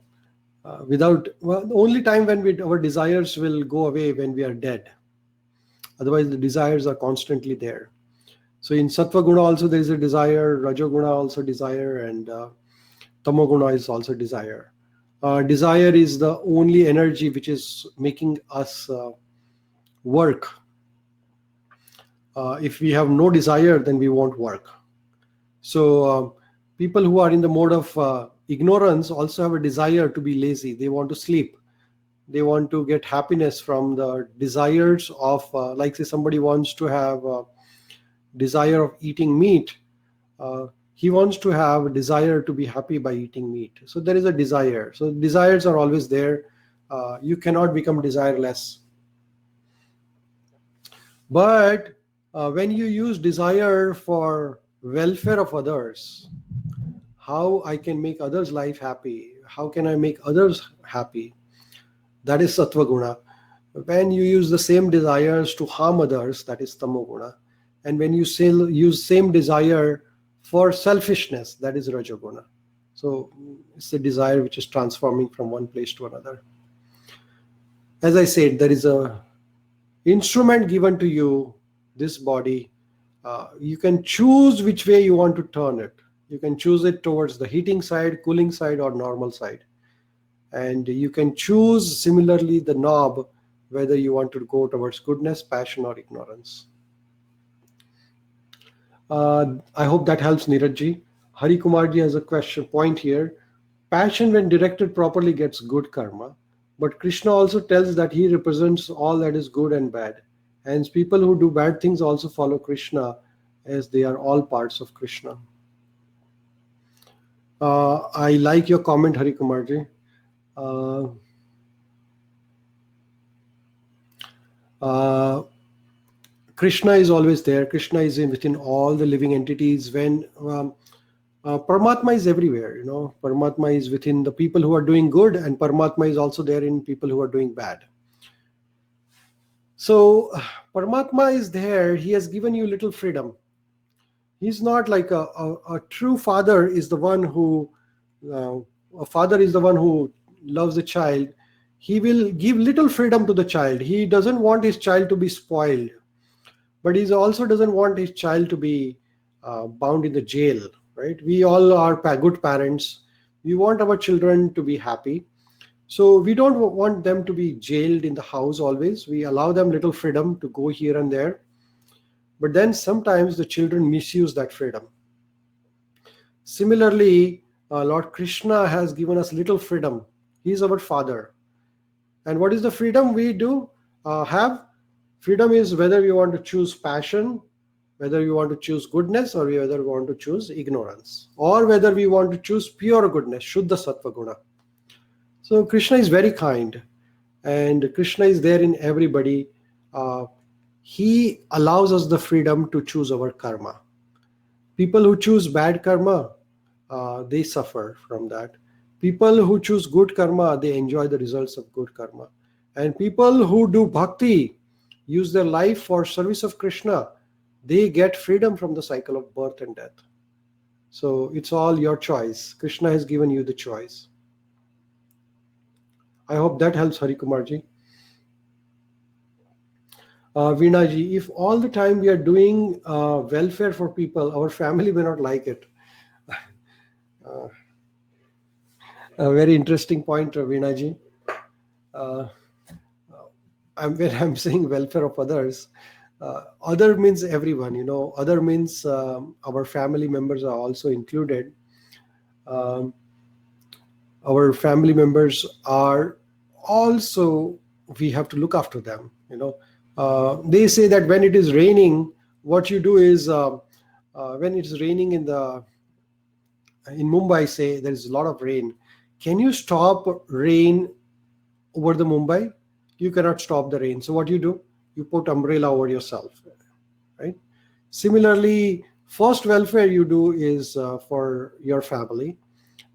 only time when our desires will go away when we are dead. Otherwise, the desires are constantly there. So in Sattva Guna also there is a desire, Rajo Guna also desire, and Tamo Guna is also desire. Desire is the only energy which is making us work. If we have no desire, then we won't work. So people who are in the mode of ignorance also have a desire to be lazy. They want to sleep. They want to get happiness from the desires of, like say somebody wants to have a desire of eating meat. He wants to have a desire to be happy by eating meat. So there is a desire. So desires are always there. You cannot become desireless. But when you use desire for welfare of others, how I can make others' life happy, how can I make others happy, that is Sattva Guna. When you use the same desires to harm others, that is Tamo Guna. And when you use same desire for selfishness, that is Rajo Guna. So it's the desire which is transforming from one place to another. As I said, there is a instrument given to you, this body. You can choose which way you want to turn it. You can choose it towards the heating side, cooling side, or normal side. And you can choose similarly the knob, whether you want to go towards goodness, passion, or ignorance. I hope that helps, Neeraj. Hari Kumarji has a point here. Passion, when directed properly, gets good karma. But Krishna also tells that he represents all that is good and bad. Hence, people who do bad things also follow Krishna, as they are all parts of Krishna. I like your comment, Hari Kumarji. Krishna is always there. Krishna is within all the living entities. When Paramatma is everywhere, Paramatma is within the people who are doing good, and Paramatma is also there in people who are doing bad. So Paramatma is there. He has given you little freedom. He's not like a true father is the one who, a father is the one who loves a child. He will give little freedom to the child. He doesn't want his child to be spoiled, but he also doesn't want his child to be bound in the jail, right? We all are good parents. We want our children to be happy. So we don't want them to be jailed in the house always. We allow them little freedom to go here and there. But then sometimes the children misuse that freedom. Similarly, Lord Krishna has given us little freedom. He is our father. And what is the freedom we do have? Freedom is whether you want to choose passion, whether you want to choose goodness, or whether we want to choose ignorance, or whether we want to choose pure goodness, Shuddha Sattva Guna. So Krishna is very kind, and Krishna is there in everybody. He allows us the freedom to choose our karma. People who choose bad karma, they suffer from that. People who choose good karma, they enjoy the results of good karma. And people who do bhakti, use their life for service of Krishna, they get freedom from the cycle of birth and death. So it's all your choice. Krishna has given you the choice. I hope that helps, Hari Kumarji. Veena-ji, if all the time we are doing welfare for people, our family may not like it. A very interesting point, Veena-ji. When I'm saying welfare of others, other means everyone, other means our family members are also included. Our family members are also, we have to look after them. They say that when it is raining, what you do is when it's raining in Mumbai, say there is a lot of rain, can you stop rain over the Mumbai? You cannot stop the rain. So what do? You put umbrella over yourself, right? Similarly, first welfare you do is for your family,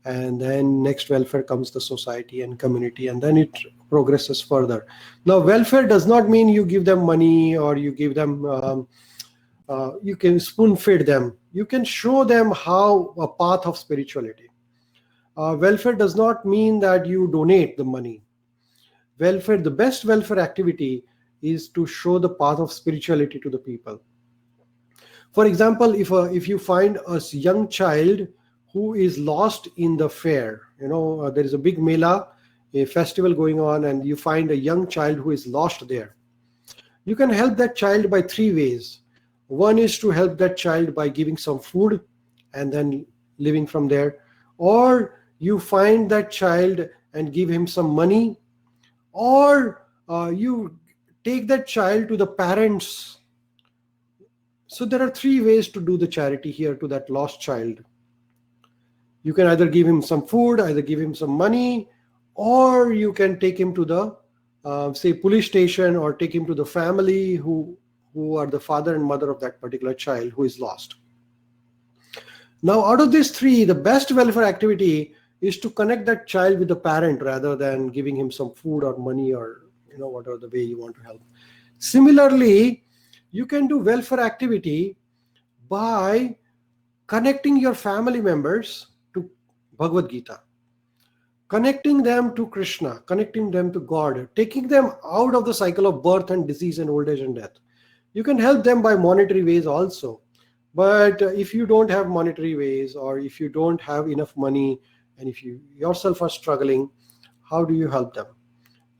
and then next welfare comes the society and community, and then it progresses further. Now, welfare does not mean you give them money, or you give them, you can spoon feed them. You can show them how a path of spirituality. Welfare does not mean that you donate the money. Welfare, the best welfare activity is to show the path of spirituality to the people. For example, if you find a young child who is lost in the fair, there is a big mela, a festival going on, and you find a young child who is lost there. You can help that child by 3 ways. One is to help that child by giving some food and then living from there. Or you find that child and give him some money. Or you take that child to the parents. So there are 3 ways to do the charity here to that lost child. You can either give him some food, either give him some money, or you can take him to the, say, police station, or take him to the family who are the father and mother of that particular child who is lost. Now, out of these 3, the best welfare activity is to connect that child with the parent rather than giving him some food or money, or whatever the way you want to help. Similarly, you can do welfare activity by connecting your family members to Bhagavad Gita, connecting them to Krishna, connecting them to God, taking them out of the cycle of birth and disease and old age and death. You can help them by monetary ways also. But if you don't have monetary ways, or if you don't have enough money, and if you yourself are struggling, how do you help them?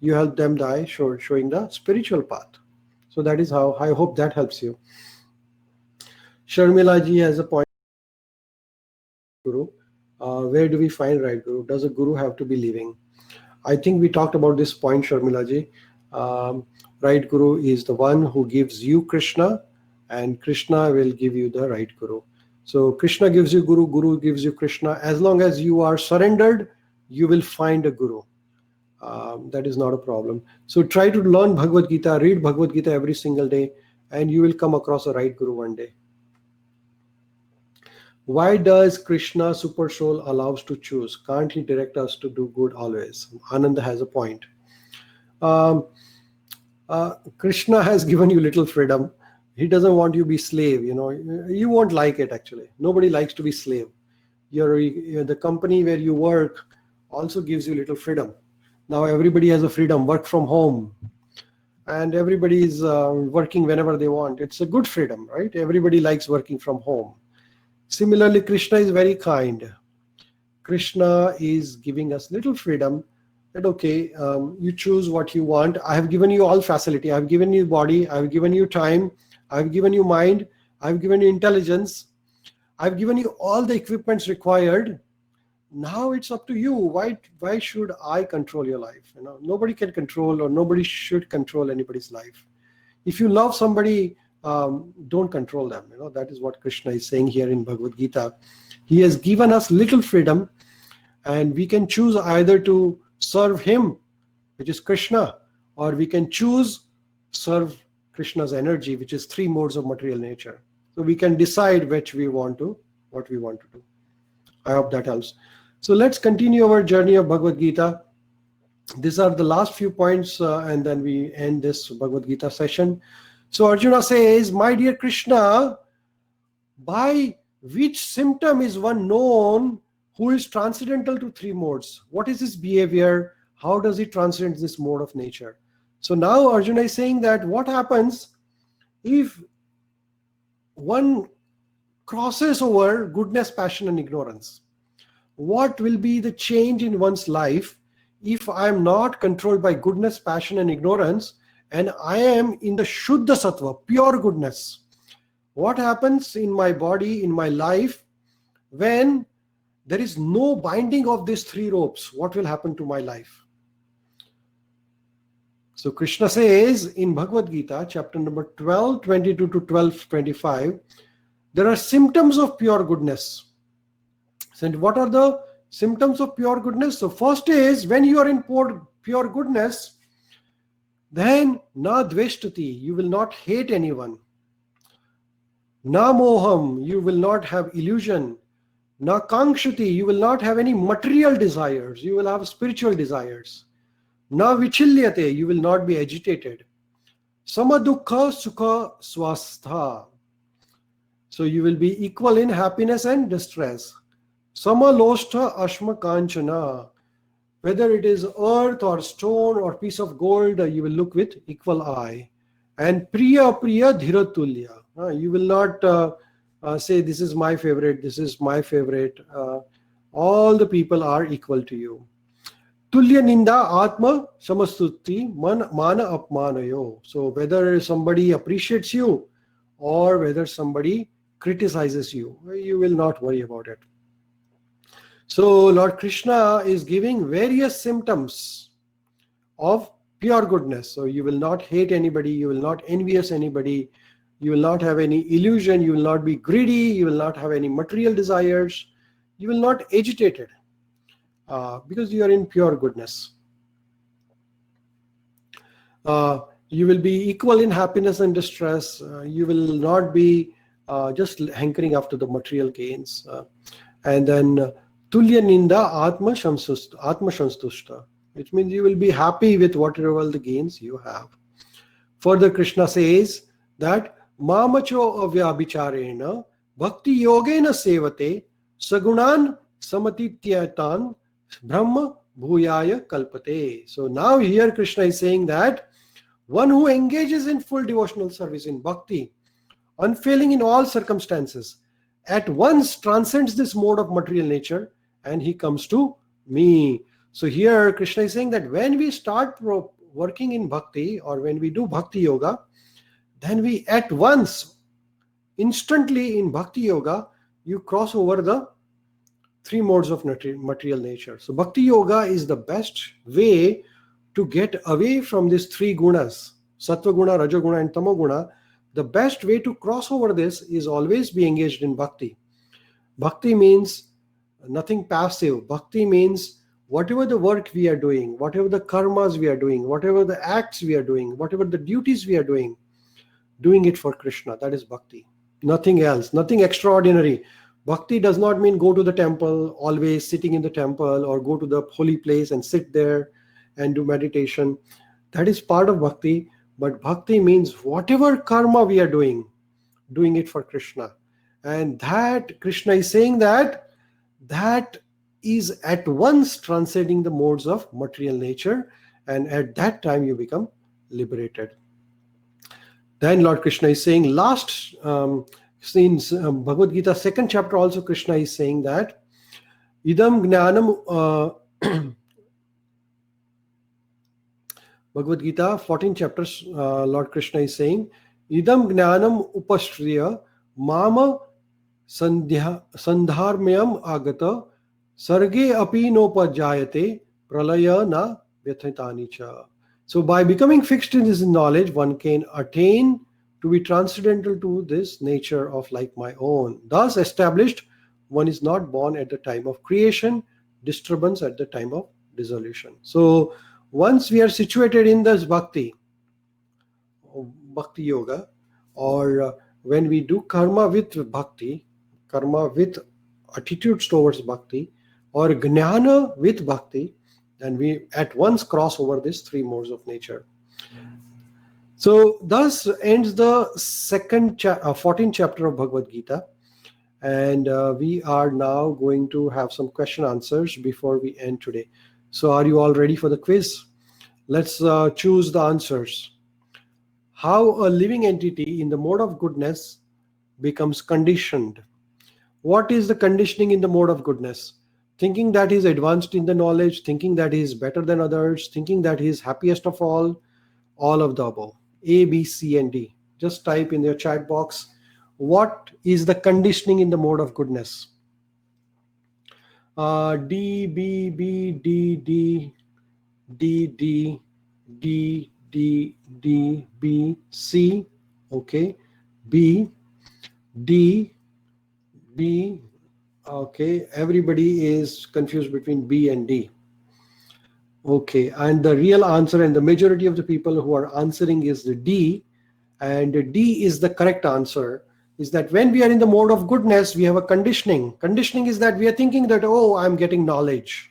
You help them by showing the spiritual path. So that is how I hope that helps you. Sharmila ji has a point. Guru, where do we find right guru? Does a guru have to be living? I think we talked about this point, Sharmila ji. Right guru is the one who gives you Krishna, and Krishna will give you the right guru. So Krishna gives you guru, guru gives you Krishna. As long as you are surrendered, you will find a guru. That is not a problem. So try to learn Bhagavad Gita, read Bhagavad Gita every single day, and you will come across a right guru one day. Why does Krishna Super Soul allows to choose? Can't he direct us to do good always? Ananda has a point. Krishna has given you little freedom. He doesn't want you to be slave. You won't like it actually. Nobody likes to be slave. The company where you work also gives you little freedom. Now everybody has a freedom, work from home, and everybody is working whenever they want. It's a good freedom, right? Everybody likes working from home. Similarly, Krishna is very kind. Krishna is giving us little freedom that, okay, you choose what you want. I have given you all facility. I have given you body. I have given you time. I have given you mind. I have given you intelligence. I have given you all the equipments required. Now it's up to you. Why should I control your life? Nobody can control, or nobody should control anybody's life. If you love somebody, don't control them. That is what Krishna is saying here in Bhagavad Gita. He has given us little freedom, and we can choose either to serve him, which is Krishna, or we can choose serve Krishna's energy, which is 3 modes of material nature. So we can decide what we want to do. I hope that helps. So let's continue our journey of Bhagavad Gita. These are the last few points, and then we end this Bhagavad Gita session. So Arjuna says, my dear Krishna, by which symptom is one known who is transcendental to 3 modes? What is his behavior? How does he transcend this mode of nature? So now Arjuna is saying that what happens if one crosses over goodness, passion, and ignorance? What will be the change in one's life if I am not controlled by goodness, passion, and ignorance, and I am in the Shuddha Sattva, pure goodness? What happens in my body, in my life, when there is no binding of these 3 ropes? What will happen to my life? So Krishna says in Bhagavad Gita, chapter number 12, 22 to 12, 25, there are symptoms of pure goodness. So what are the symptoms of pure goodness? So first is, when you are in pure goodness, then na dveshtati, you will not hate anyone. Na moham, you will not have illusion. Na kankshati, you will not have any material desires. You will have spiritual desires. Na vichilyate, you will not be agitated. Samadukha sukha swastha, so you will be equal in happiness and distress. Samaloshtha ashma kanchana, whether it is earth or stone or piece of gold, you will look with equal eye. And priya dhiratulya, you will not say this is my favorite, this is my favorite. All the people are equal to you. Tulya ninda atma samastuti mana apmanayo, so whether somebody appreciates you or whether somebody criticizes you, you will not worry about it. So Lord Krishna is giving various symptoms of pure goodness. So you will not hate anybody, you will not envious anybody, you will not have any illusion, you will not be greedy, you will not have any material desires, you will not agitated, because you are in pure goodness. You will be equal in happiness and distress. You will not be just hankering after the material gains. And then tulya ninda atma shantushta, which means you will be happy with whatever the gains you have. Further, Krishna says that mamacho avyabhicharena bhakti yogena sevate sagunan samatityatan brahma bhuyaya kalpate. So now here Krishna is saying that one who engages in full devotional service in bhakti, unfailing in all circumstances, at once transcends this mode of material nature and he comes to me. So here Krishna is saying that when we start working in bhakti, or when we do bhakti yoga, then we at once, instantly in bhakti yoga, you cross over the three modes of material nature. So bhakti yoga is the best way to get away from these three gunas, sattva guna, raja guna and tamo guna. The best way to cross over this is always be engaged in bhakti. Bhakti means nothing passive. Bhakti means whatever the work we are doing, whatever the karmas we are doing, whatever the acts we are doing, whatever the duties we are doing it for Krishna. That is bhakti. Nothing else, nothing extraordinary. Bhakti does not mean go to the temple, always sitting in the temple, or go to the holy place and sit there and do meditation. That is part of bhakti. But bhakti means whatever karma we are doing it for Krishna. And that Krishna is saying that is at once transcending the modes of material nature, and at that time you become liberated. Then Lord Krishna is saying, last in Bhagavad Gita, second chapter also, Krishna is saying that idam gnanam Bhagavad Gita 14 chapters, Lord Krishna is saying, idam gnanam upashriya mama sandharmyam agata sarge api nopajayate pralaya na vyathatani cha. So by becoming fixed in this knowledge, one can attain to be transcendental to this nature of like my own. Thus established, one is not born at the time of creation, disturbance at the time of dissolution. So once we are situated in this bhakti yoga, or when we do karma with bhakti, karma with attitudes towards bhakti, or gnana with bhakti, then we at once cross over these three modes of nature. So thus ends the 14th chapter of Bhagavad Gita, and we are now going to have some question answers before we end today. So are you all ready for the quiz? Let's choose the answers. How a living entity in the mode of goodness becomes conditioned. What is the conditioning in the mode of goodness? Thinking that he is advanced in the knowledge, thinking that he is better than others, thinking that he is happiest of all of the above. A, B, C, and D. Just type in your chat box, what is the conditioning in the mode of goodness? D, B, B, D, D, D, D, D, D, D, B, C, okay, B, D, B, okay, everybody is confused between B and D. Okay, and the real answer, and the majority of the people who are answering is the D, and D is the correct answer, is that when we are in the mode of goodness, we have a conditioning. Conditioning is that we are thinking that, oh, I'm getting knowledge.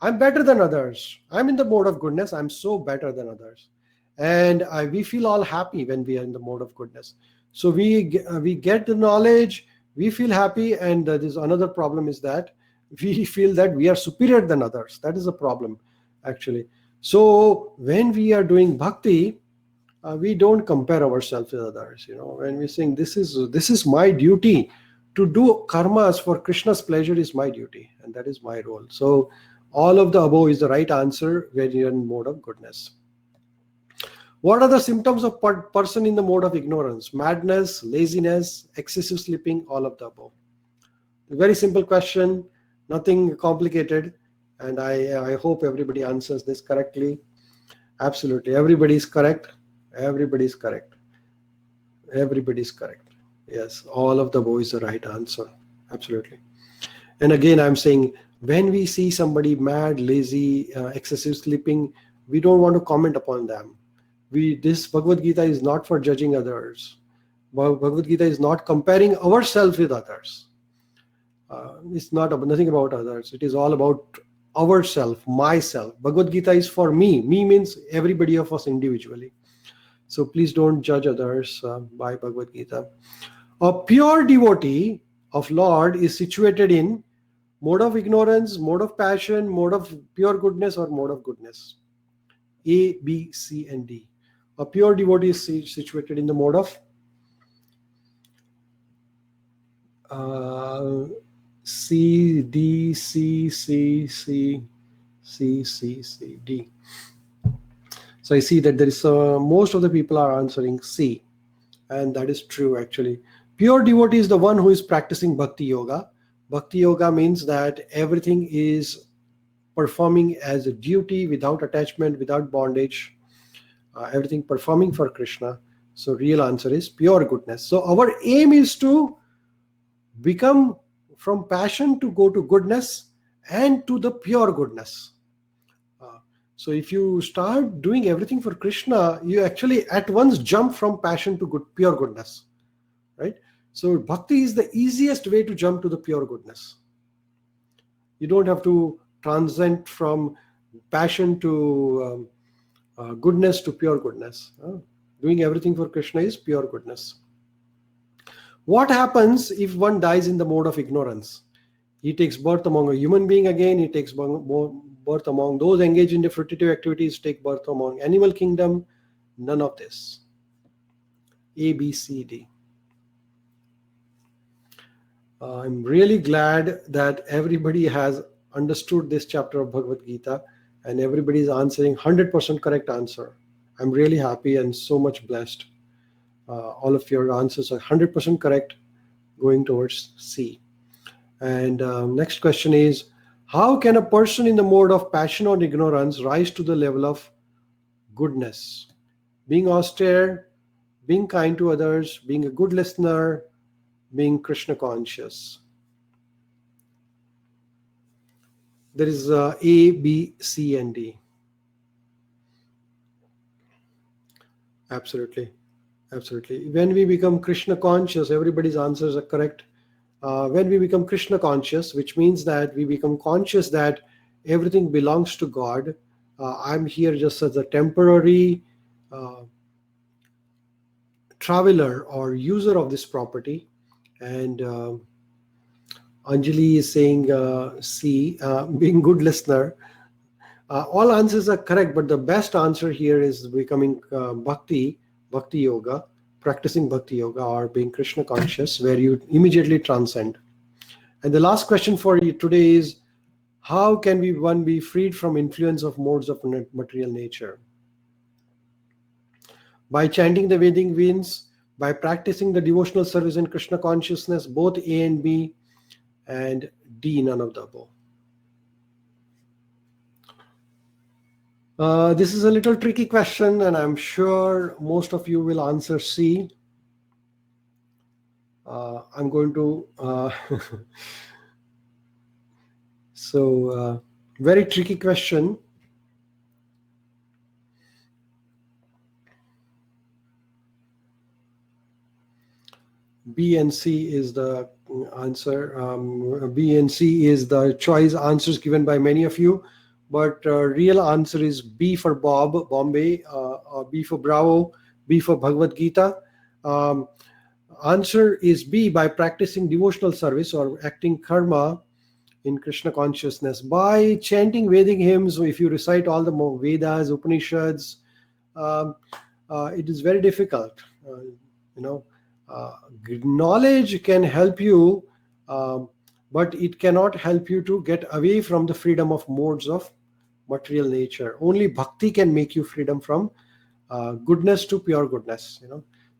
I'm better than others. I'm in the mode of goodness. I'm so better than others. And we feel all happy when we are in the mode of goodness. So we get the knowledge, we feel happy, and there's another problem is that we feel that we are superior than others. That is a problem, actually. So when we are doing bhakti, we don't compare ourselves with others. You know, when we saying this is my duty to do karmas for Krishna's pleasure is my duty, and that is my role. So all of the above is the right answer when you're in mode of goodness. What are the symptoms of person in the mode of ignorance? Madness, laziness, excessive sleeping, all of the above. Very simple question, nothing complicated, and I hope everybody answers this correctly. Absolutely, everybody is correct. Everybody is correct. Everybody is correct. Yes, all of the above is the right answer. Absolutely. And again, I'm saying, when we see somebody mad, lazy, excessive sleeping, we don't want to comment upon them. This Bhagavad Gita is not for judging others. Bhagavad Gita is not comparing ourselves with others. It's nothing about others. It is all about ourself, myself. Bhagavad Gita is for me. Me means everybody of us individually. So please don't judge others by Bhagavad Gita. A pure devotee of Lord is situated in Mode of ignorance, mode of passion, mode of pure goodness, or mode of goodness? A, B, C, and D. A pure devotee is situated in the mode of C, D, C, C, C, C, C, C, D. So I see that there is most of the people are answering C, and that is true actually. Pure devotee is the one who is practicing bhakti yoga. Bhakti yoga means that everything is performing as a duty, without attachment, without bondage, everything performing for Krishna. So real answer is pure goodness. So our aim is to become from passion to go to goodness and to the pure goodness. So if you start doing everything for Krishna, you actually at once jump from passion to pure goodness, right? So bhakti is the easiest way to jump to the pure goodness. You don't have to transcend from passion to goodness to pure goodness. Doing everything for Krishna is pure goodness. What happens if one dies in the mode of ignorance? He takes birth among a human being again. He takes birth among those engaged in the fruitive activities, take birth among animal kingdom. None of this. A, B, C, D. I'm really glad that everybody has understood this chapter of Bhagavad Gita and everybody is answering 100% correct answer. I'm really happy and so much blessed. All of your answers are 100% correct, going towards C. And next question is, how can a person in the mode of passion or ignorance rise to the level of goodness? Being austere, being kind to others, being a good listener, being Krishna conscious. There is A, B, C, and D. Absolutely. Absolutely. When we become Krishna conscious, everybody's answers are correct. When we become Krishna conscious, which means that we become conscious that everything belongs to God. I'm here just as a temporary traveler or user of this property. And Anjali is saying C, being good listener. All answers are correct, but the best answer here is becoming bhakti yoga, practicing bhakti yoga, or being Krishna conscious, where you immediately transcend. And the last question for you today is, how can one be freed from influence of modes of material nature? By chanting the Vedic Veins, by practicing the devotional service in Krishna consciousness, both A and B, and D, none of the above. This is a little tricky question, and I'm sure most of you will answer C. I'm going to very tricky question. B and C is the answer. B and C is the choice answers given by many of you, but real answer is B for Bombay, B for Bravo, B for Bhagavad Gita. Answer is B, by practicing devotional service or acting karma in Krishna consciousness. By chanting Vedic hymns, if you recite all the Vedas, Upanishads, it is very difficult. Knowledge can help you, but it cannot help you to get away from the freedom of modes of material nature. Only bhakti can make you freedom from goodness to pure goodness.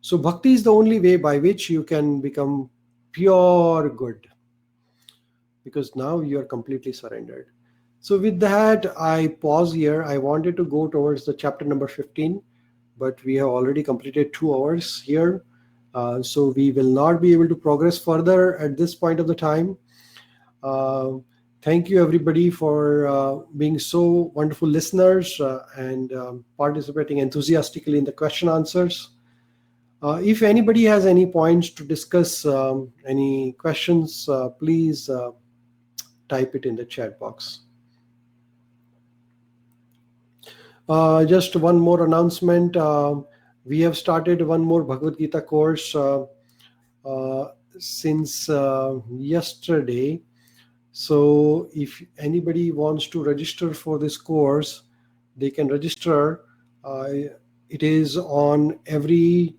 So bhakti is the only way by which you can become pure good, because now you are completely surrendered. So with that, I pause here. I wanted to go towards the chapter number 15, but we have already completed 2 hours here. So we will not be able to progress further at this point of the time. Thank you everybody for being so wonderful listeners and participating enthusiastically in the question answers. If anybody has any points to discuss, any questions, please type it in the chat box. Just one more announcement. We have started one more Bhagavad Gita course since yesterday. So if anybody wants to register for this course, they can register. It is on every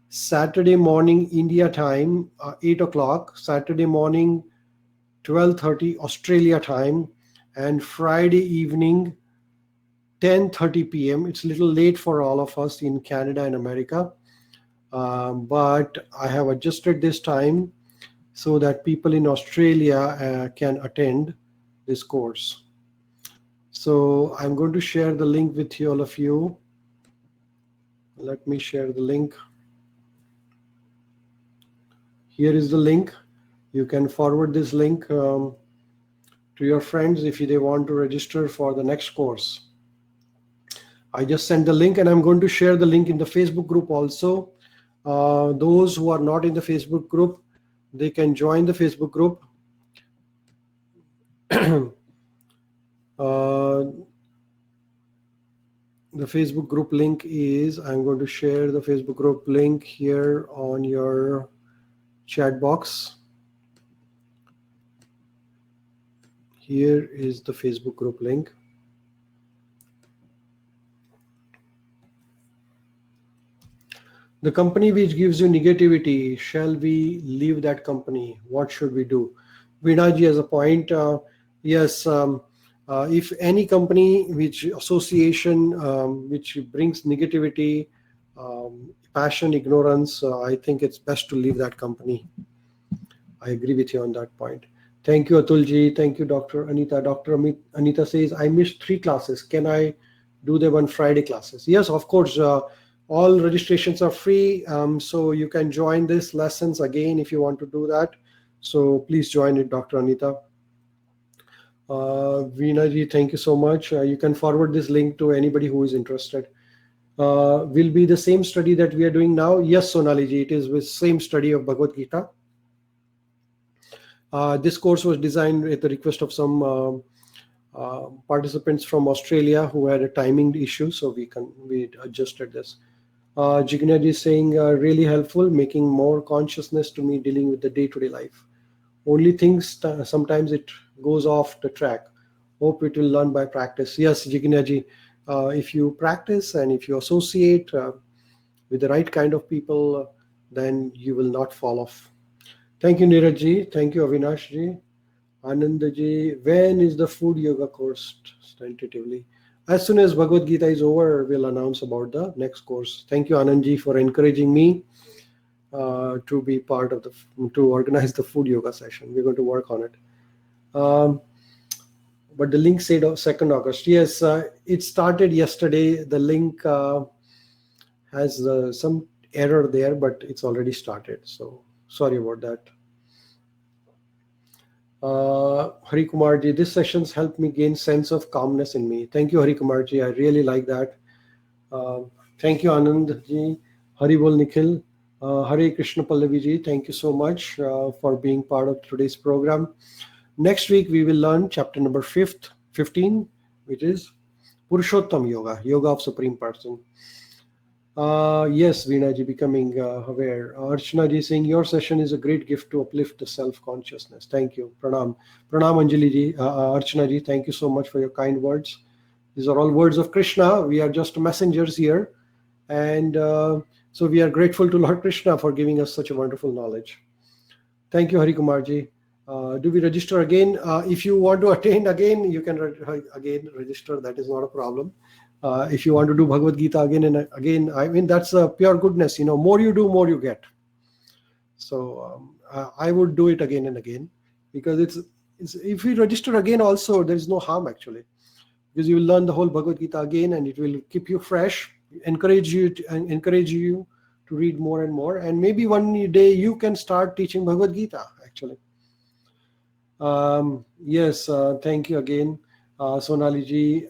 Saturday morning India time, 8 o'clock, Saturday morning 12:30 Australia time, and Friday evening 10:30 p.m. It's a little late for all of us in Canada and America, but I have adjusted this time so that people in Australia can attend this course. So I'm going to share the link with all of you. Let me share the link. Here is the link. You can forward this link to your friends if they want to register for the next course. I just sent the link, and I'm going to share the link in the Facebook group also. Those who are not in the Facebook group, they can join the Facebook group. The Facebook group link is, I'm going to share the Facebook group link here on your chat box. Here is the Facebook group link. The company which gives you negativity, shall we leave that company? What should we do? Vinaji has a point. Yes, if any company which association which brings negativity, passion, ignorance, I think it's best to leave that company. I agree with you on that point. Thank you, Atulji. Thank you, Dr. Anita. Dr. Anita says, I missed 3 classes. Can I do them on Friday classes? Yes, of course. All registrations are free. So you can join these lessons again if you want to do that. So please join it, Dr. Anita. Veena-ji, thank you so much. You can forward this link to anybody who is interested. Will be the same study that we are doing now? Yes, Sonali-ji, it is with same study of Bhagavad Gita. This course was designed at the request of some participants from Australia who had a timing issue, so we adjusted this. Jignaji is saying really helpful, making more consciousness to me dealing with the day-to-day life. Only things sometimes it goes off the track. Hope it will learn by practice. Yes, Jignaji, if you practice and if you associate with the right kind of people, then you will not fall off. Thank you, Neeraj-ji. Thank you, Avinash-ji. Anand-ji, when is the food yoga course tentatively? As soon as Bhagavad Gita is over, we'll announce about the next course. Thank you, Anand-ji, for encouraging me to be part of to organize the food yoga session. We're going to work on it. But the link said 2nd August. Yes, it started yesterday. The link has some error there, but it's already started. So sorry about that. Hari Kumar-ji, this session's helped me gain sense of calmness in me. Thank you, Hari Kumar-ji. I really like that. Thank you, Anand-ji. Hari Bol Nikhil. Hare Krishna Pallavi-ji, thank you so much for being part of today's program. Next week, we will learn chapter number 15, which is Purushottam Yoga, Yoga of Supreme Person. Yes, Veena-ji, becoming aware. Archana-ji saying, your session is a great gift to uplift the self-consciousness. Thank you. Pranam. Pranam Anjali-ji. Archana-ji, thank you so much for your kind words. These are all words of Krishna. We are just messengers here. And so we are grateful to Lord Krishna for giving us such a wonderful knowledge. Thank you, Hari Kumar-ji. Do we register again? If you want to attend again, you can again register. That is not a problem. If you want to do Bhagavad Gita again and again, I mean, that's pure goodness. You know, more you do, more you get. So I would do it again and again, because it's if we register again also, there is no harm actually, because you will learn the whole Bhagavad Gita again, and it will keep you fresh, encourage you to read more and more, and maybe one day you can start teaching Bhagavad Gita actually. Yes, thank you again. Sonali ji,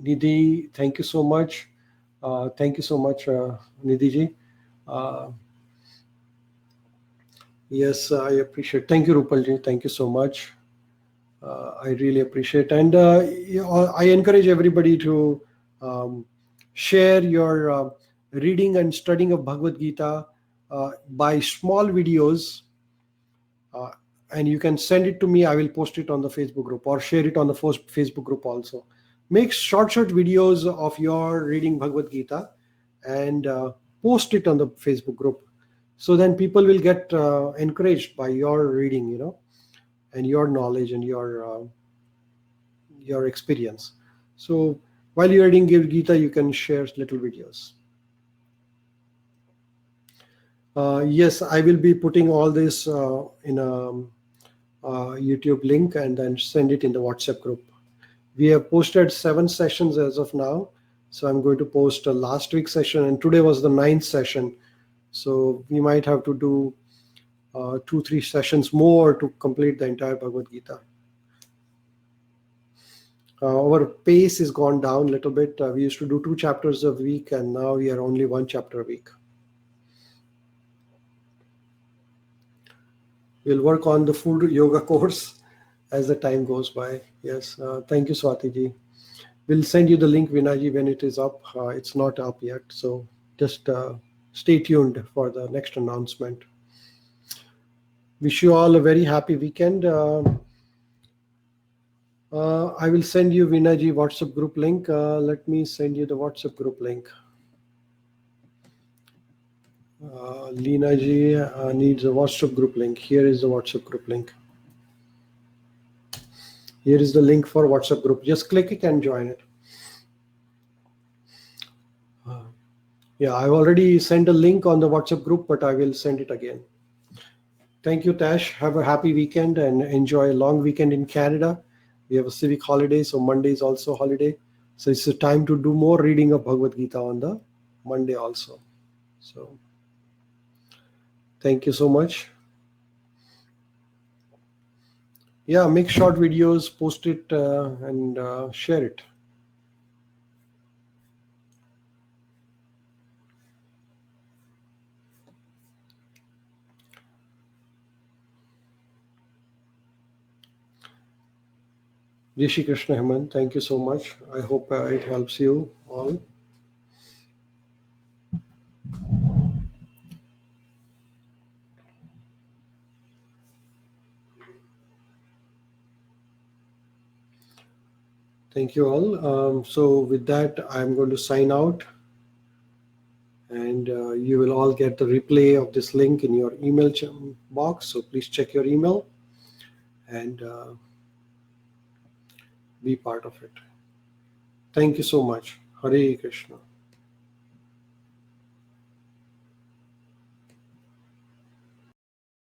Nidhi, thank you so much. Thank you so much, Nidhi ji. Yes, I appreciate. Thank you, Rupal ji. Thank you so much. I really appreciate. And I encourage everybody to share your reading and studying of Bhagavad Gita by small videos. and you can send it to me. I will post it on the Facebook group or share it on the first Facebook group also. Make short videos of your reading Bhagavad Gita and post it on the Facebook group. So then people will get encouraged by your reading, and your knowledge and your experience. So while you're reading Gita, you can share little videos. Yes, I will be putting all this in a YouTube link and then send it in the WhatsApp group. We have posted 7 sessions as of now. So I'm going to post last week's session, and today was the 9th session. So we might have to do 2-3 sessions more to complete the entire Bhagavad Gita. Our pace has gone down a little bit. We used to do 2 chapters a week, and now we are only 1 chapter a week. We'll work on the food yoga course as the time goes by. Yes, thank you, Swati ji. We'll send you the link, Vinaji, when it is up. It's not up yet, so just stay tuned for the next announcement. Wish you all a very happy weekend. I will send you, Vinaji, WhatsApp group link. Let me send you the WhatsApp group link. Leena ji needs a WhatsApp group link. Here is the WhatsApp group link. Here is the link for WhatsApp group. Just click it and join it. Yeah, I've already sent a link on the WhatsApp group, but I will send it again. Thank you, Tash. Have a happy weekend and enjoy a long weekend in Canada. We have a civic holiday, so Monday is also holiday. So it's a time to do more reading of Bhagavad Gita on the Monday also. So thank you so much. Yeah, make short videos, post it and share it. Rishi Krishna Hemant, thank you so much. I hope it helps you all. Thank you all. So with that, I'm going to sign out. And you will all get the replay of this link in your email box. So please check your email and be part of it. Thank you so much. Hare Krishna.